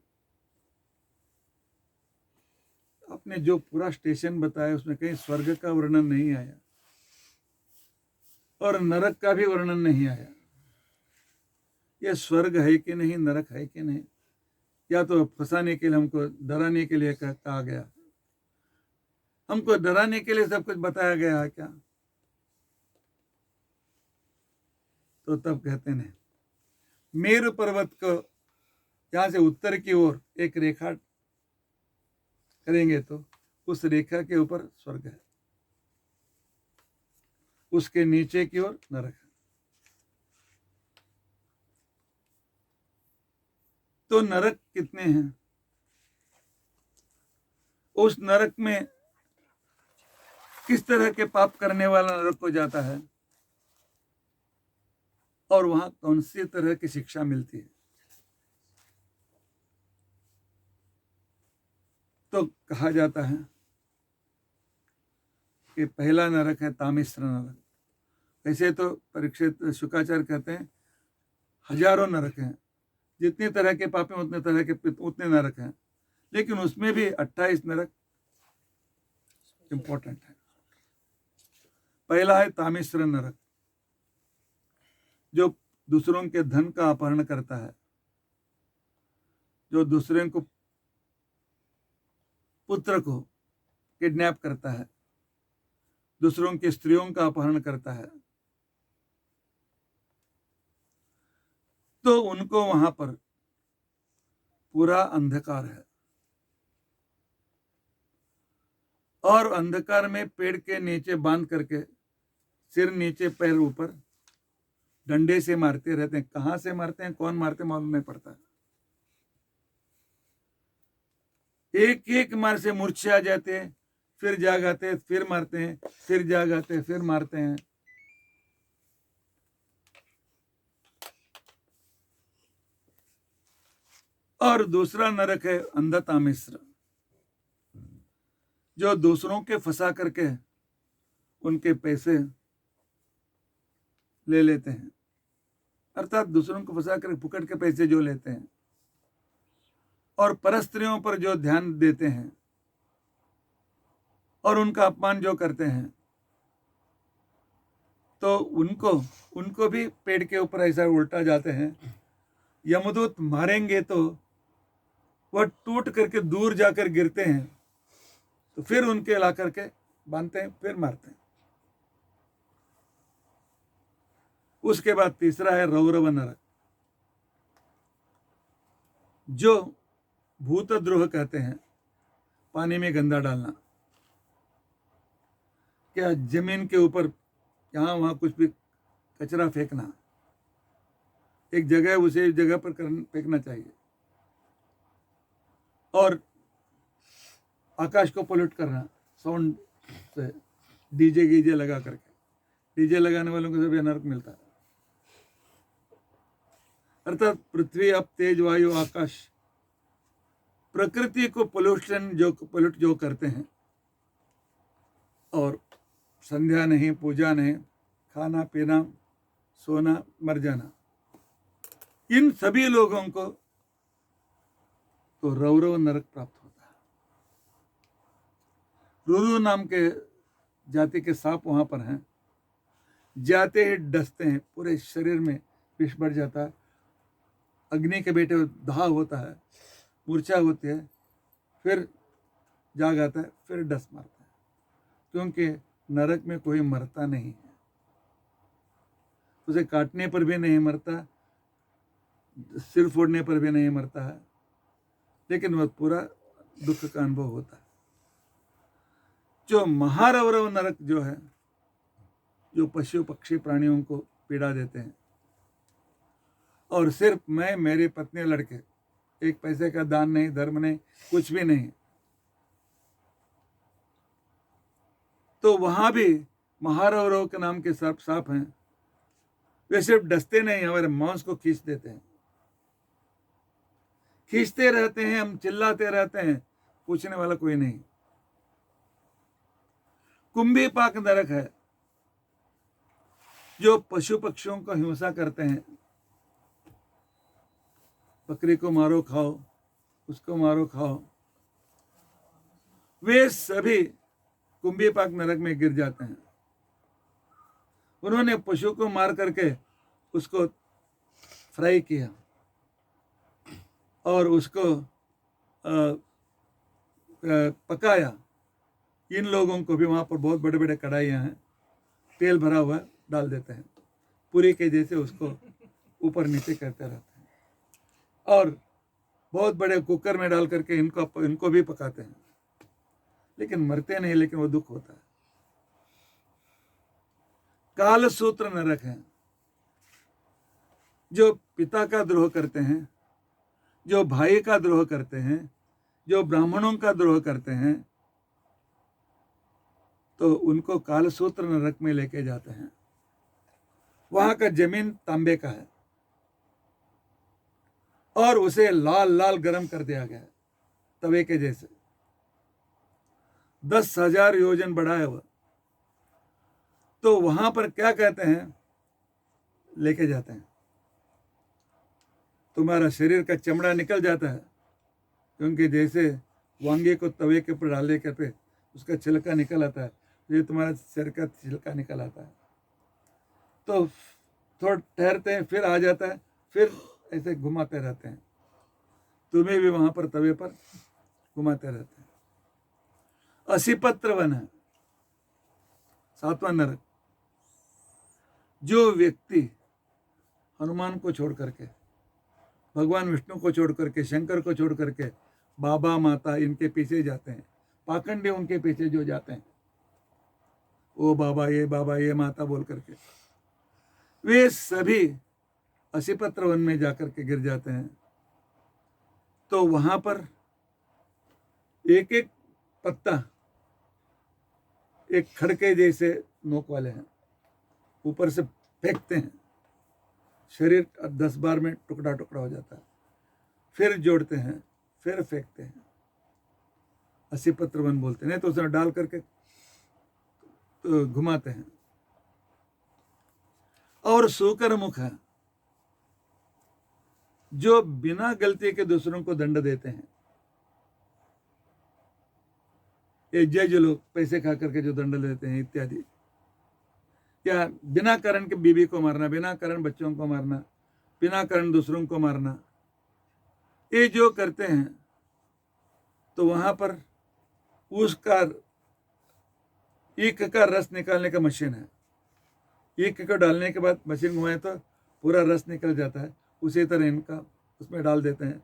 आपने जो पूरा स्टेशन बताया उसमें कहीं स्वर्ग का वर्णन नहीं आया और नरक का भी वर्णन नहीं आया। यह स्वर्ग है कि नहीं, नरक है कि नहीं, या तो फंसाने के लिए, हमको डराने के लिए कहा गया? हमको डराने के लिए सब कुछ बताया गया है क्या? तो तब कहते हैं, मेरु पर्वत को यहां से उत्तर की ओर एक रेखा करेंगे तो उस रेखा के ऊपर स्वर्ग है, उसके नीचे की ओर नरक है। तो नरक कितने हैं? उस नरक में किस तरह के पाप करने वाला नरक को जाता है, और वहां कौन सी तरह की शिक्षा मिलती है? तो कहा जाता है कि पहला नरक है तामिश्र नरक। वैसे तो परीक्षित शुक्राचार्य कहते हैं हजारों नरक हैं, जितनी तरह के पाप हैं उतने नरक हैं, लेकिन उसमें भी 28 नरक इंपॉर्टेंट है। पहला है तामिश्र नरक, जो दूसरों के धन का अपहरण करता है, जो दूसरे को पुत्र को किडनैप करता है, दूसरों की स्त्रियों का अपहरण करता है, तो उनको वहां पर पूरा अंधकार है, और अंधकार में पेड़ के नीचे बांध करके सिर नीचे पैर ऊपर डंडे से मारते रहते हैं। कहां से मारते हैं, कौन मारते मालूम नहीं पड़ता। एक एक मार से मूर्छा जाते हैं, फिर जाग आते हैं, फिर मारते हैं, फिर जाग आते हैं, फिर मारते हैं। और दूसरा नरक है अंधतामिश्र, जो दूसरों के फंसा करके उनके पैसे ले लेते हैं, अर्थात दूसरों को फंसा कर फुकट के पैसे जो लेते हैं, और परस्त्रियों पर जो ध्यान देते हैं और उनका अपमान जो करते हैं, तो उनको भी पेड़ के ऊपर ऐसा उल्टा जाते हैं। यमदूत मारेंगे तो वह टूट करके दूर जाकर गिरते हैं, तो फिर उनके ला करके बांधते हैं, फिर मारते हैं। उसके बाद तीसरा है रौरव नरक, जो भूतद्रोह कहते हैं, पानी में गंदा डालना, क्या जमीन के ऊपर यहाँ वहाँ कुछ भी कचरा फेंकना, एक जगह उसे जगह पर फेंकना चाहिए। और आकाश को पोल्यूट करना साउंड से, डीजे गीजे लगा करके, डीजे लगाने वालों को सभी नरक मिलता है। अर्थात पृथ्वी, अब तेज, वायु, आकाश, प्रकृति को पोल्यूट जो करते हैं, और संध्या नहीं, पूजा नहीं, खाना पीना, सोना, मर जाना, इन सभी लोगों को तो रौरव नरक प्राप्त होता है। रुरु नाम के जाति के सांप वहां पर हैं, जाते ही डसते हैं, पूरे शरीर में विष बढ़ जाता है, अग्नि के बेटे दाह होता है, मूर्छा होती है, फिर जाग आता है, फिर डस मारता है, क्योंकि नरक में कोई मरता नहीं है, उसे काटने पर भी नहीं मरता, सिर फोड़ने पर भी नहीं मरता है, लेकिन वह पूरा दुख का अनुभव होता है। जो महारौरव नरक जो है, जो पशु पक्षी प्राणियों को पीड़ा देते हैं, और सिर्फ मैं, मेरी पत्नी, लड़के, एक पैसे का दान नहीं, धर्म नहीं, कुछ भी नहीं, तो वहां भी महारौरव के नाम के सांप हैं। वे सिर्फ डसते नहीं, हमारे मांस को खींच देते हैं, खींचते रहते हैं, हम चिल्लाते रहते हैं, पूछने वाला कोई नहीं। कुंभीपाक नरक है, जो पशु पक्षियों को हिंसा करते हैं, बकरी को मारो खाओ, उसको मारो खाओ, वे सभी कुंभीपाक नरक में गिर जाते हैं। उन्होंने पशु को मार करके उसको फ्राई किया और उसको पकाया। इन लोगों को भी वहाँ पर बहुत बड़े बड़े कढ़ाइयाँ हैं, तेल भरा हुआ डाल देते हैं, पूरी के जैसे उसको ऊपर नीचे करते रहते हैं, और बहुत बड़े कुकर में डाल करके इनको भी पकाते हैं, लेकिन मरते नहीं, लेकिन वो दुख होता है। कालसूत्र नरक है, जो पिता का द्रोह करते हैं, जो भाई का द्रोह करते हैं, जो ब्राह्मणों का द्रोह करते हैं, तो उनको कालसूत्र नरक में लेके जाते हैं। वहां का जमीन तांबे का है और उसे लाल लाल गरम कर दिया गया है, तवे के जैसे, 10,000 योजन बड़ा है वह। तो वहां पर क्या कहते हैं, लेके जाते हैं, तुम्हारा शरीर का चमड़ा निकल जाता है, क्योंकि जैसे वांगे को तवे के ऊपर डालने के पे उसका छिलका निकल आता है, ये तुम्हारा शरीर का छिलका निकल आता है। तो थोड़ा ठहरते हैं, फिर आ जाता है, फिर ऐसे घुमाते रहते हैं, तुम्हें भी वहां पर तवे पर घुमाते रहते हैं। असिपत्र वन है, 7वां नरक, जो व्यक्ति हनुमान को छोड़ करके, भगवान विष्णु को छोड़ करके, शंकर को छोड़ करके बाबा माता इनके पीछे जाते हैं, पाखंडी उनके पीछे जो जाते हैं, वो बाबा ये माता बोल करके, वे सभी असिपत्र वन में जाकर के गिर जाते हैं। तो वहां पर एक एक पत्ता एक खड़के जैसे नोक वाले हैं, ऊपर से फेंकते हैं, शरीर 10 बार में टुकड़ा टुकड़ा हो जाता है, फिर जोड़ते हैं, फिर फेंकते हैं, असिपत्र वन बोलते हैं। नहीं तो उसमें डाल करके तो घुमाते हैं। और सूकर मुख है, जो बिना गलती के दूसरों को दंड देते हैं। ये जज लोग पैसे खा करके जो दंड देते हैं इत्यादि, या बिना कारण के बीवी को मारना, बिना कारण बच्चों को मारना, बिना कारण दूसरों को मारना, ये जो करते हैं, तो वहां पर उसका ईख का रस निकालने का मशीन है, ईख को डालने के बाद मशीन घुमाए तो पूरा रस निकल जाता है, उसी तरह इनका उसमें डाल देते हैं,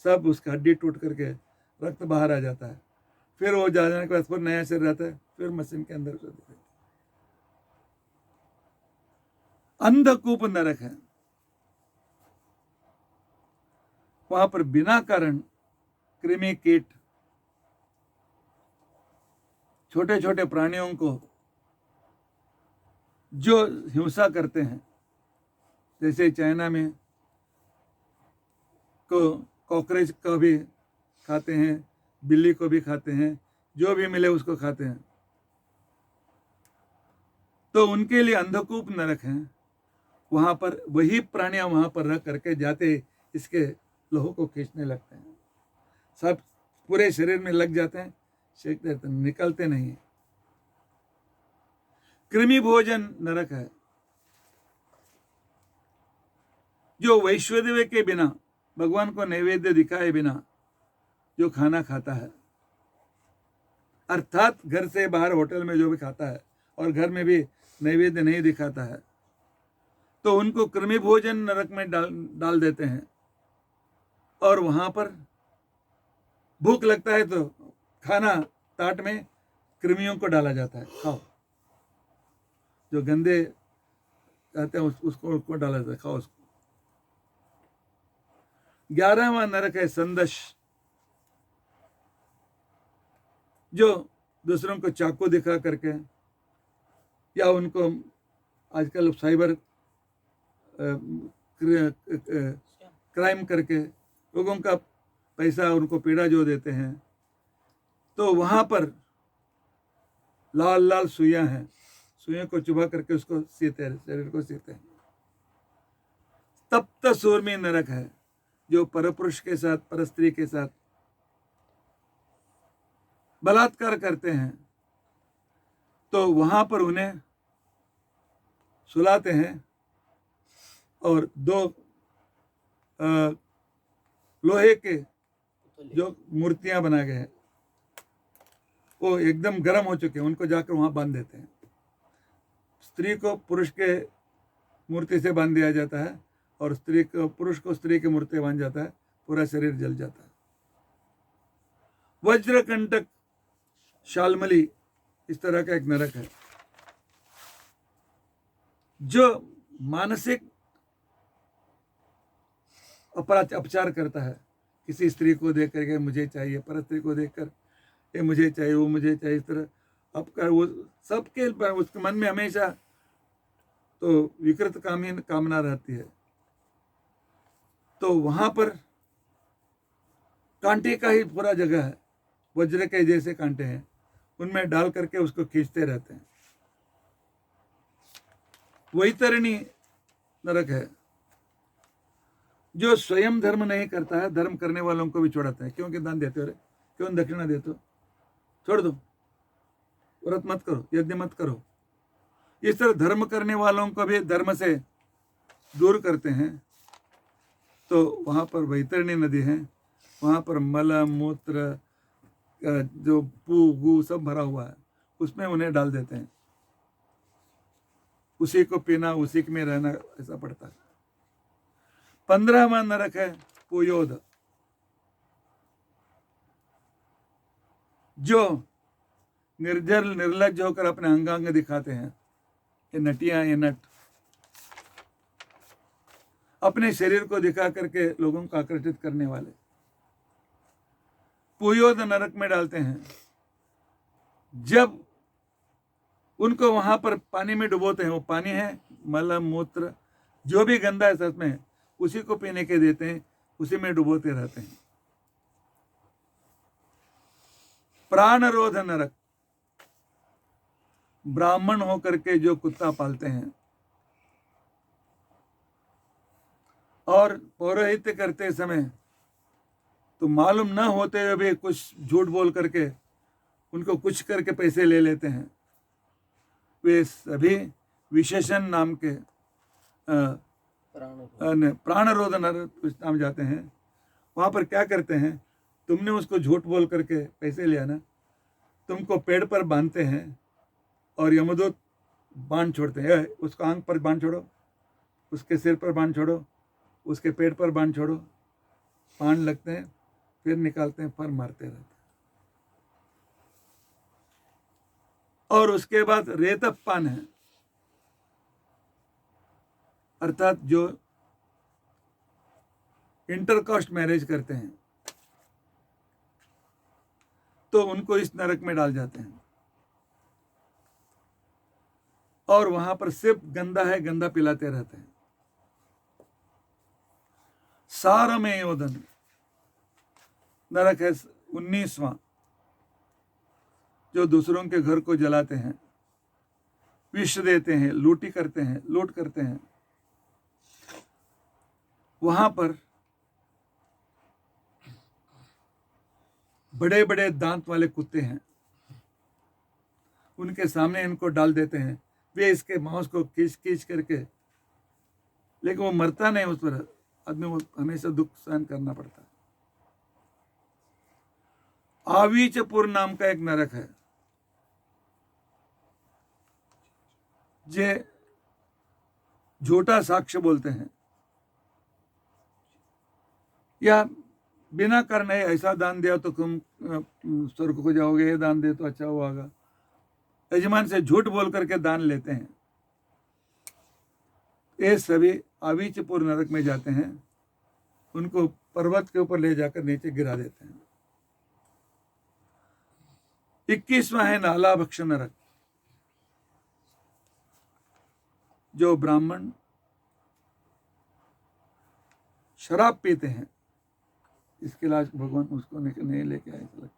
सब उसका हड्डी टूट करके रक्त बाहर आ जाता है। फिर वो जाने के बाद फिर नया शरीर रहता है, फिर मशीन के अंदर कर अंधकूप नरक है। वहां पर बिना कारण कृमि कीट, छोटे छोटे प्राणियों को जो हिंसा करते हैं, जैसे चाइना में कॉकरोच को भी खाते हैं, बिल्ली को भी खाते हैं, जो भी मिले उसको खाते हैं, तो उनके लिए अंधकूप नरक है। वहां पर वही प्राणियां वहां पर रह करके जाते इसके लोहो को खींचने लगते हैं, सब पूरे शरीर में लग जाते हैं, शेखते रहते हैं, निकलते नहीं है। कृमि भोजन नरक है, जो वैश्वदेव के बिना, भगवान को नैवेद्य दिखाए बिना जो खाना खाता है, अर्थात घर से बाहर होटल में जो भी खाता है और घर में भी नैवेद्य नहीं दिखाता है, तो उनको कृमि भोजन नरक में डाल देते हैं। और वहां पर भूख लगता है तो खाना ताट में कृमियों को डाला जाता है, खाओ, जो गंदे रहते हैं उसको डाला जाता है, खाओ उसको। 11वां नरक है संदश, जो दूसरों को चाकू दिखा करके या उनको आजकल साइबर क्राइम करके लोगों का पैसा, उनको पीड़ा जो देते हैं, तो वहां पर लाल लाल सुइयां हैं, सुइयों को चुभा करके उसको सीते हैं, शरीर को सीते हैं। तप्त सूर्मी नरक है, जो परपुरुष के साथ, परस्त्री के साथ बलात्कार करते हैं, तो वहां पर उन्हें सुलाते हैं और 2 लोहे के जो मूर्तियां बना गए हैं, वो एकदम गर्म हो चुके हैं, उनको जाकर वहां बांध देते हैं। स्त्री को पुरुष के मूर्ति से बांध दिया जाता है और पुरुष को स्त्री की मूर्ति बांध जाता है, पूरा शरीर जल जाता है। वज्रकंटक शालमली, इस तरह का एक नरक है, जो मानसिक अपचार करता है, किसी स्त्री को देख करके मुझे चाहिए, पर स्त्री को देखकर ये मुझे चाहिए, वो मुझे चाहिए, इस तरह अपकर, वो सबके उसके मन में हमेशा तो विकृत कामना रहती है। तो वहां पर कांटे का ही पूरा जगह है, वज्र के जैसे कांटे हैं, उनमें डाल करके उसको खींचते रहते हैं। वैतरणी नरक है, जो स्वयं धर्म नहीं करता है, धर्म करने वालों को भी छोड़ाता है। क्योंकि दान देते हो रे, क्यों दक्षिणा देते हो, छोड़ दो, व्रत मत करो, यज्ञ मत करो। इस तरह धर्म करने वालों को भी धर्म से दूर करते हैं। तो वहां पर वैतरणी नदी है, वहां पर मल मूत्र जो पू गू सब भरा हुआ है, उसमें उन्हें डाल देते हैं, उसी को पीना, उसी में रहना, ऐसा पड़ता है। 15वां नरक है पुयोद, जो निर्जल निर्लज्ज होकर अपने अंगांग दिखाते हैं। ये नटियां, ये नट अपने शरीर को दिखा करके लोगों को आकर्षित करने वाले पुयोद नरक में डालते हैं। जब उनको वहां पर पानी में डुबोते हैं, वो पानी है मल मूत्र जो भी गंदा है सच में, उसी को पीने के देते हैं, उसी में डुबोते रहते हैं। प्राणरोध नरक, ब्राह्मण होकर के जो कुत्ता पालते हैं और पौरोहित्य करते समय तो मालूम न होते हुए भी कुछ झूठ बोल करके उनको कुछ करके पैसे ले लेते हैं, वे सभी विशेषण नाम के प्राणरोध नरक नाम जाते हैं। वहां पर क्या करते हैं, तुमने उसको झूठ बोल करके पैसे लिया ना, तुमको पेड़ पर बांधते हैं और यमदूत बाण छोड़ते हैं, उसको आंख पर बाण छोड़ो, उसके सिर पर बाण छोड़ो, उसके पेट पर बाण छोड़ो, बाण लगते हैं, फिर निकालते हैं, पर मारते रहते हैं। और उसके बाद रेतप्पान है, अर्थात जो इंटरकास्ट मैरिज करते हैं तो उनको इस नरक में डाल जाते हैं, और वहां पर सिर्फ गंदा है, गंदा पिलाते रहते हैं। सारमेय योधन नरक है 19वां, जो दूसरों के घर को जलाते हैं, विष देते हैं, लूट करते हैं। वहां पर बड़े बड़े दांत वाले कुत्ते हैं, उनके सामने इनको डाल देते हैं, वे इसके मांस को खींच खींच करके, लेकिन वो मरता नहीं उस पर, आदमी को हमेशा दुख सहन करना पड़ता है। आवीचपुर नाम का एक नरक है, जे झूठा साक्ष्य बोलते हैं, या बिना करने ऐसा दान दिया तो तुम स्वर्ग को जाओगे, ये दान दे तो अच्छा होगा, यजमान से झूठ बोल करके दान लेते हैं। ये सभी आवीचपुर नरक में जाते हैं, उनको पर्वत के ऊपर ले जाकर नीचे गिरा देते हैं। 21वां है नाला भक्ष नरक, जो ब्राह्मण शराब पीते हैं, इसके इलाज भगवान उसको नहीं लेके आए ऐसा लगता।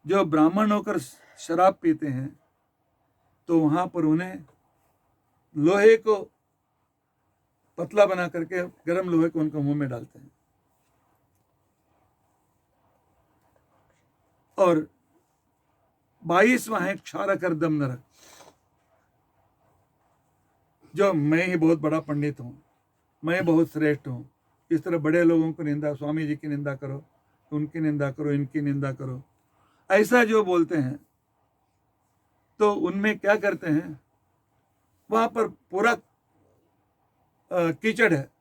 जो ब्राह्मण होकर शराब पीते हैं तो वहां पर उन्हें लोहे को पतला बना करके गर्म लोहे को उनके मुंह में डालते हैं। और 22वां है क्षारकर दम नरक, जो मैं ही बहुत बड़ा पंडित हूं, मैं बहुत श्रेष्ठ हूं, इस तरह बड़े लोगों को निंदा, स्वामी जी की निंदा करो, उनकी निंदा करो, इनकी निंदा करो, ऐसा जो बोलते हैं, तो उनमें क्या करते हैं, वहां पर पूरा कीचड़ है,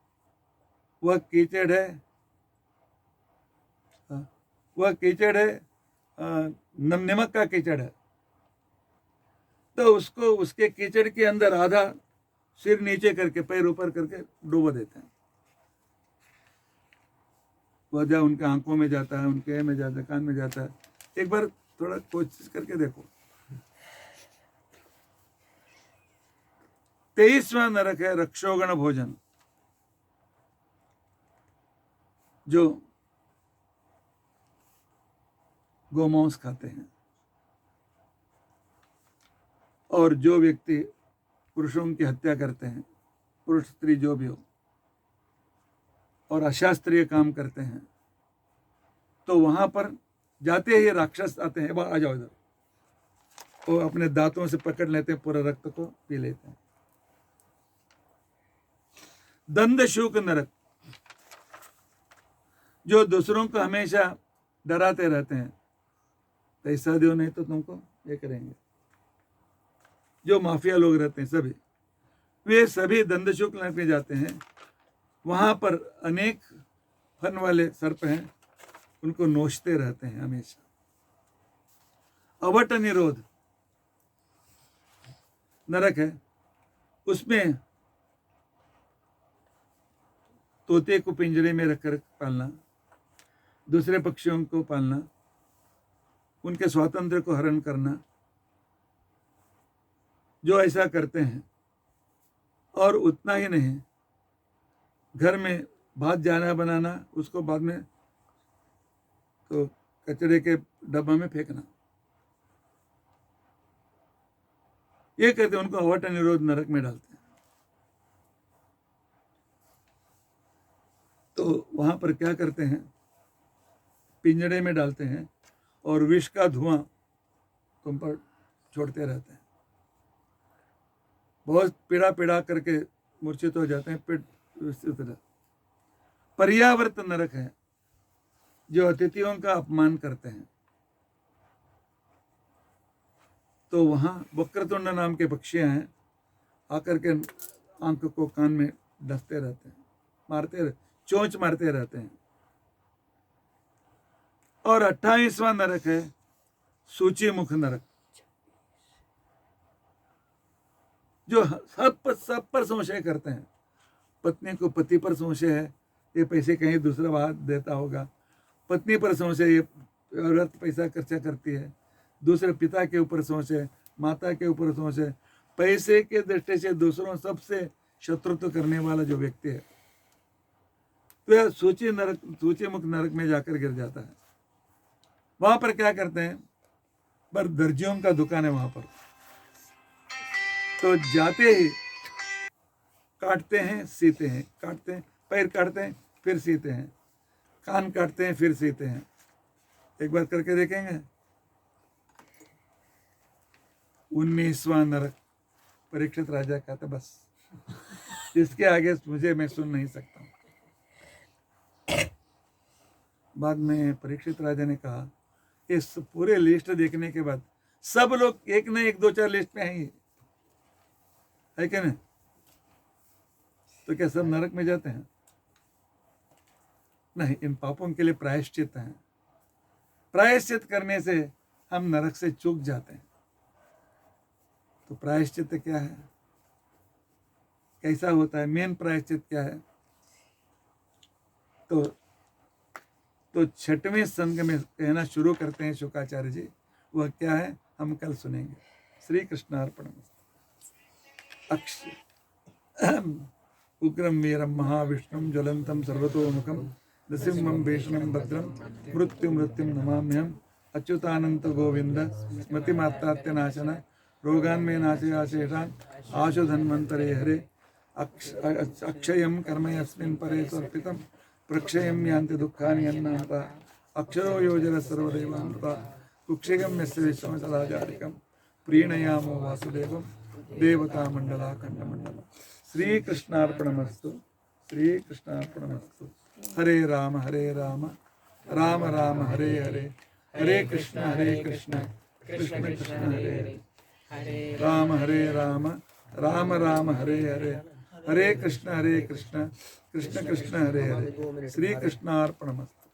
वह कीचड़ है नमक का कीचड़ है, तो उसको उसके कीचड़ के अंदर आधा सिर नीचे करके पैर ऊपर करके डुबो देते हैं। वह जब उनके आंखों में जाता है, उनके में जाता है, कान में जाता है, एक बार थोड़ा कोशिश करके देखो। 23वां नरक है रक्षोगण भोजन, जो गोमांस खाते हैं, और जो व्यक्ति पुरुषों की हत्या करते हैं, पुरुष स्त्री जो भी हो, और अशास्त्रीय काम करते हैं, तो वहां पर जाते ही राक्षस आते हैं, आ जाओ इधर, वो अपने दांतों से पकड़ लेते हैं, पूरा रक्त को पी लेते हैं। दंड शूक नरक, जो दूसरों को हमेशा डराते रहते हैं, पैसा दो नहीं तो तुमको ये करेंगे, जो माफिया लोग रहते हैं सभी, वे सभी दंड शूक नरक में जाते हैं। वहां पर अनेक फन वाले सर्प हैं, उनको नोचते रहते हैं हमेशा। अवट निरोध नरक है, उसमें तोते को पिंजरे में रखकर पालना, दूसरे पक्षियों को पालना, उनके स्वातंत्र्य को हरण करना, जो ऐसा करते हैं। और उतना ही नहीं, घर में भात जाना बनाना, उसको बाद में तो कचरे के डब्बा में फेंकना, ये कहते हैं, उनको अवट निरोध नरक में डालते हैं। तो वहां पर क्या करते हैं, पिंजड़े में डालते हैं और विष का धुआं तुम पर छोड़ते रहते हैं, बहुत पीड़ा करके मूर्छित हो जाते हैं, पेट इसी तरह। पर्यावर्त नरक है, जो अतिथियों का अपमान करते हैं, तो वहाँ वक्रतुंड नाम के पक्षी हैं, आकर के आंख को कान में डसते रहते हैं, चोंच मारते रहते हैं। और 28वां नरक है सूची मुख नरक, जो सब पर संशय करते हैं। पत्नी को पति पर संशय है, ये पैसे कहीं दूसरा बात देता होगा। पत्नी पर संशय, ये औरत पैसा खर्चा करती है। दूसरे पिता के ऊपर संशय, माता के ऊपर संशय। पैसे के दृष्टि से दूसरों सबसे शत्रुत्व करने वाला जो व्यक्ति है, तो यह सूची मुख नरक में जाकर गिर जाता है। वहां पर क्या करते हैं, पर दर्जियों का दुकान है वहां पर, तो जाते ही काटते हैं सीते हैं, काटते हैं, पैर काटते हैं फिर सीते हैं, कान काटते हैं फिर सीते हैं। एक बार करके देखेंगे। 19वां नरक। परीक्षित राजा कहता बस इसके आगे मैं सुन नहीं सकता। बाद में परीक्षित राजा ने कहा, इस पूरे लिस्ट देखने के बाद सब लोग एक न एक 2-4 लिस्ट में हैं, है क्या नहीं? तो क्या सब नरक में जाते हैं? नहीं, इन पापों के लिए प्रायश्चित हैं। प्रायश्चित करने से हम नरक से चूक जाते हैं। तो प्रायश्चित क्या है, कैसा होता है, मेन प्रायश्चित क्या है? तो 6वें संग में कहना शुरू करते हैं शुकाचार्य जी। वह क्या है, हम कल सुनेंगे। श्री कृष्णार्पणमस्तु। उग्रम वीरम महाविष्णुम ज्वलंतम सर्वतोमुखम नृसिंहं भीषणं भद्रं मृत्युम नमाम्यहम्। अच्युतानंत गोविंद स्मृतिमात्रात्य नाशन रोगान्मे नाशया शेषान् आशु धन्वन्तरे हरे। अक्षयं कर्म यस्मिन् परे समर्पितं प्रक्षयं यान्ति दुःखानि यन्नामता। अक्षरो योजन सर्वदेवामृता कुक्षयं यस्य विश्वमसदाचारिकं प्रीणयामो वासुदेवं देवतामण्डलाखण्डमण्डलम्। श्री कृष्णार्पणमस्तु। श्री कृष्णार्पणमस्तु। हरे राम राम राम हरे हरे, हरे कृष्ण कृष्ण कृष्ण हरे हरे, राम राम राम हरे हरे, हरे कृष्ण कृष्ण कृष्ण हरे हरे। श्री कृष्णार्पणमस्तु।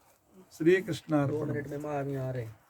श्री कृष्णार्पणमस्तु।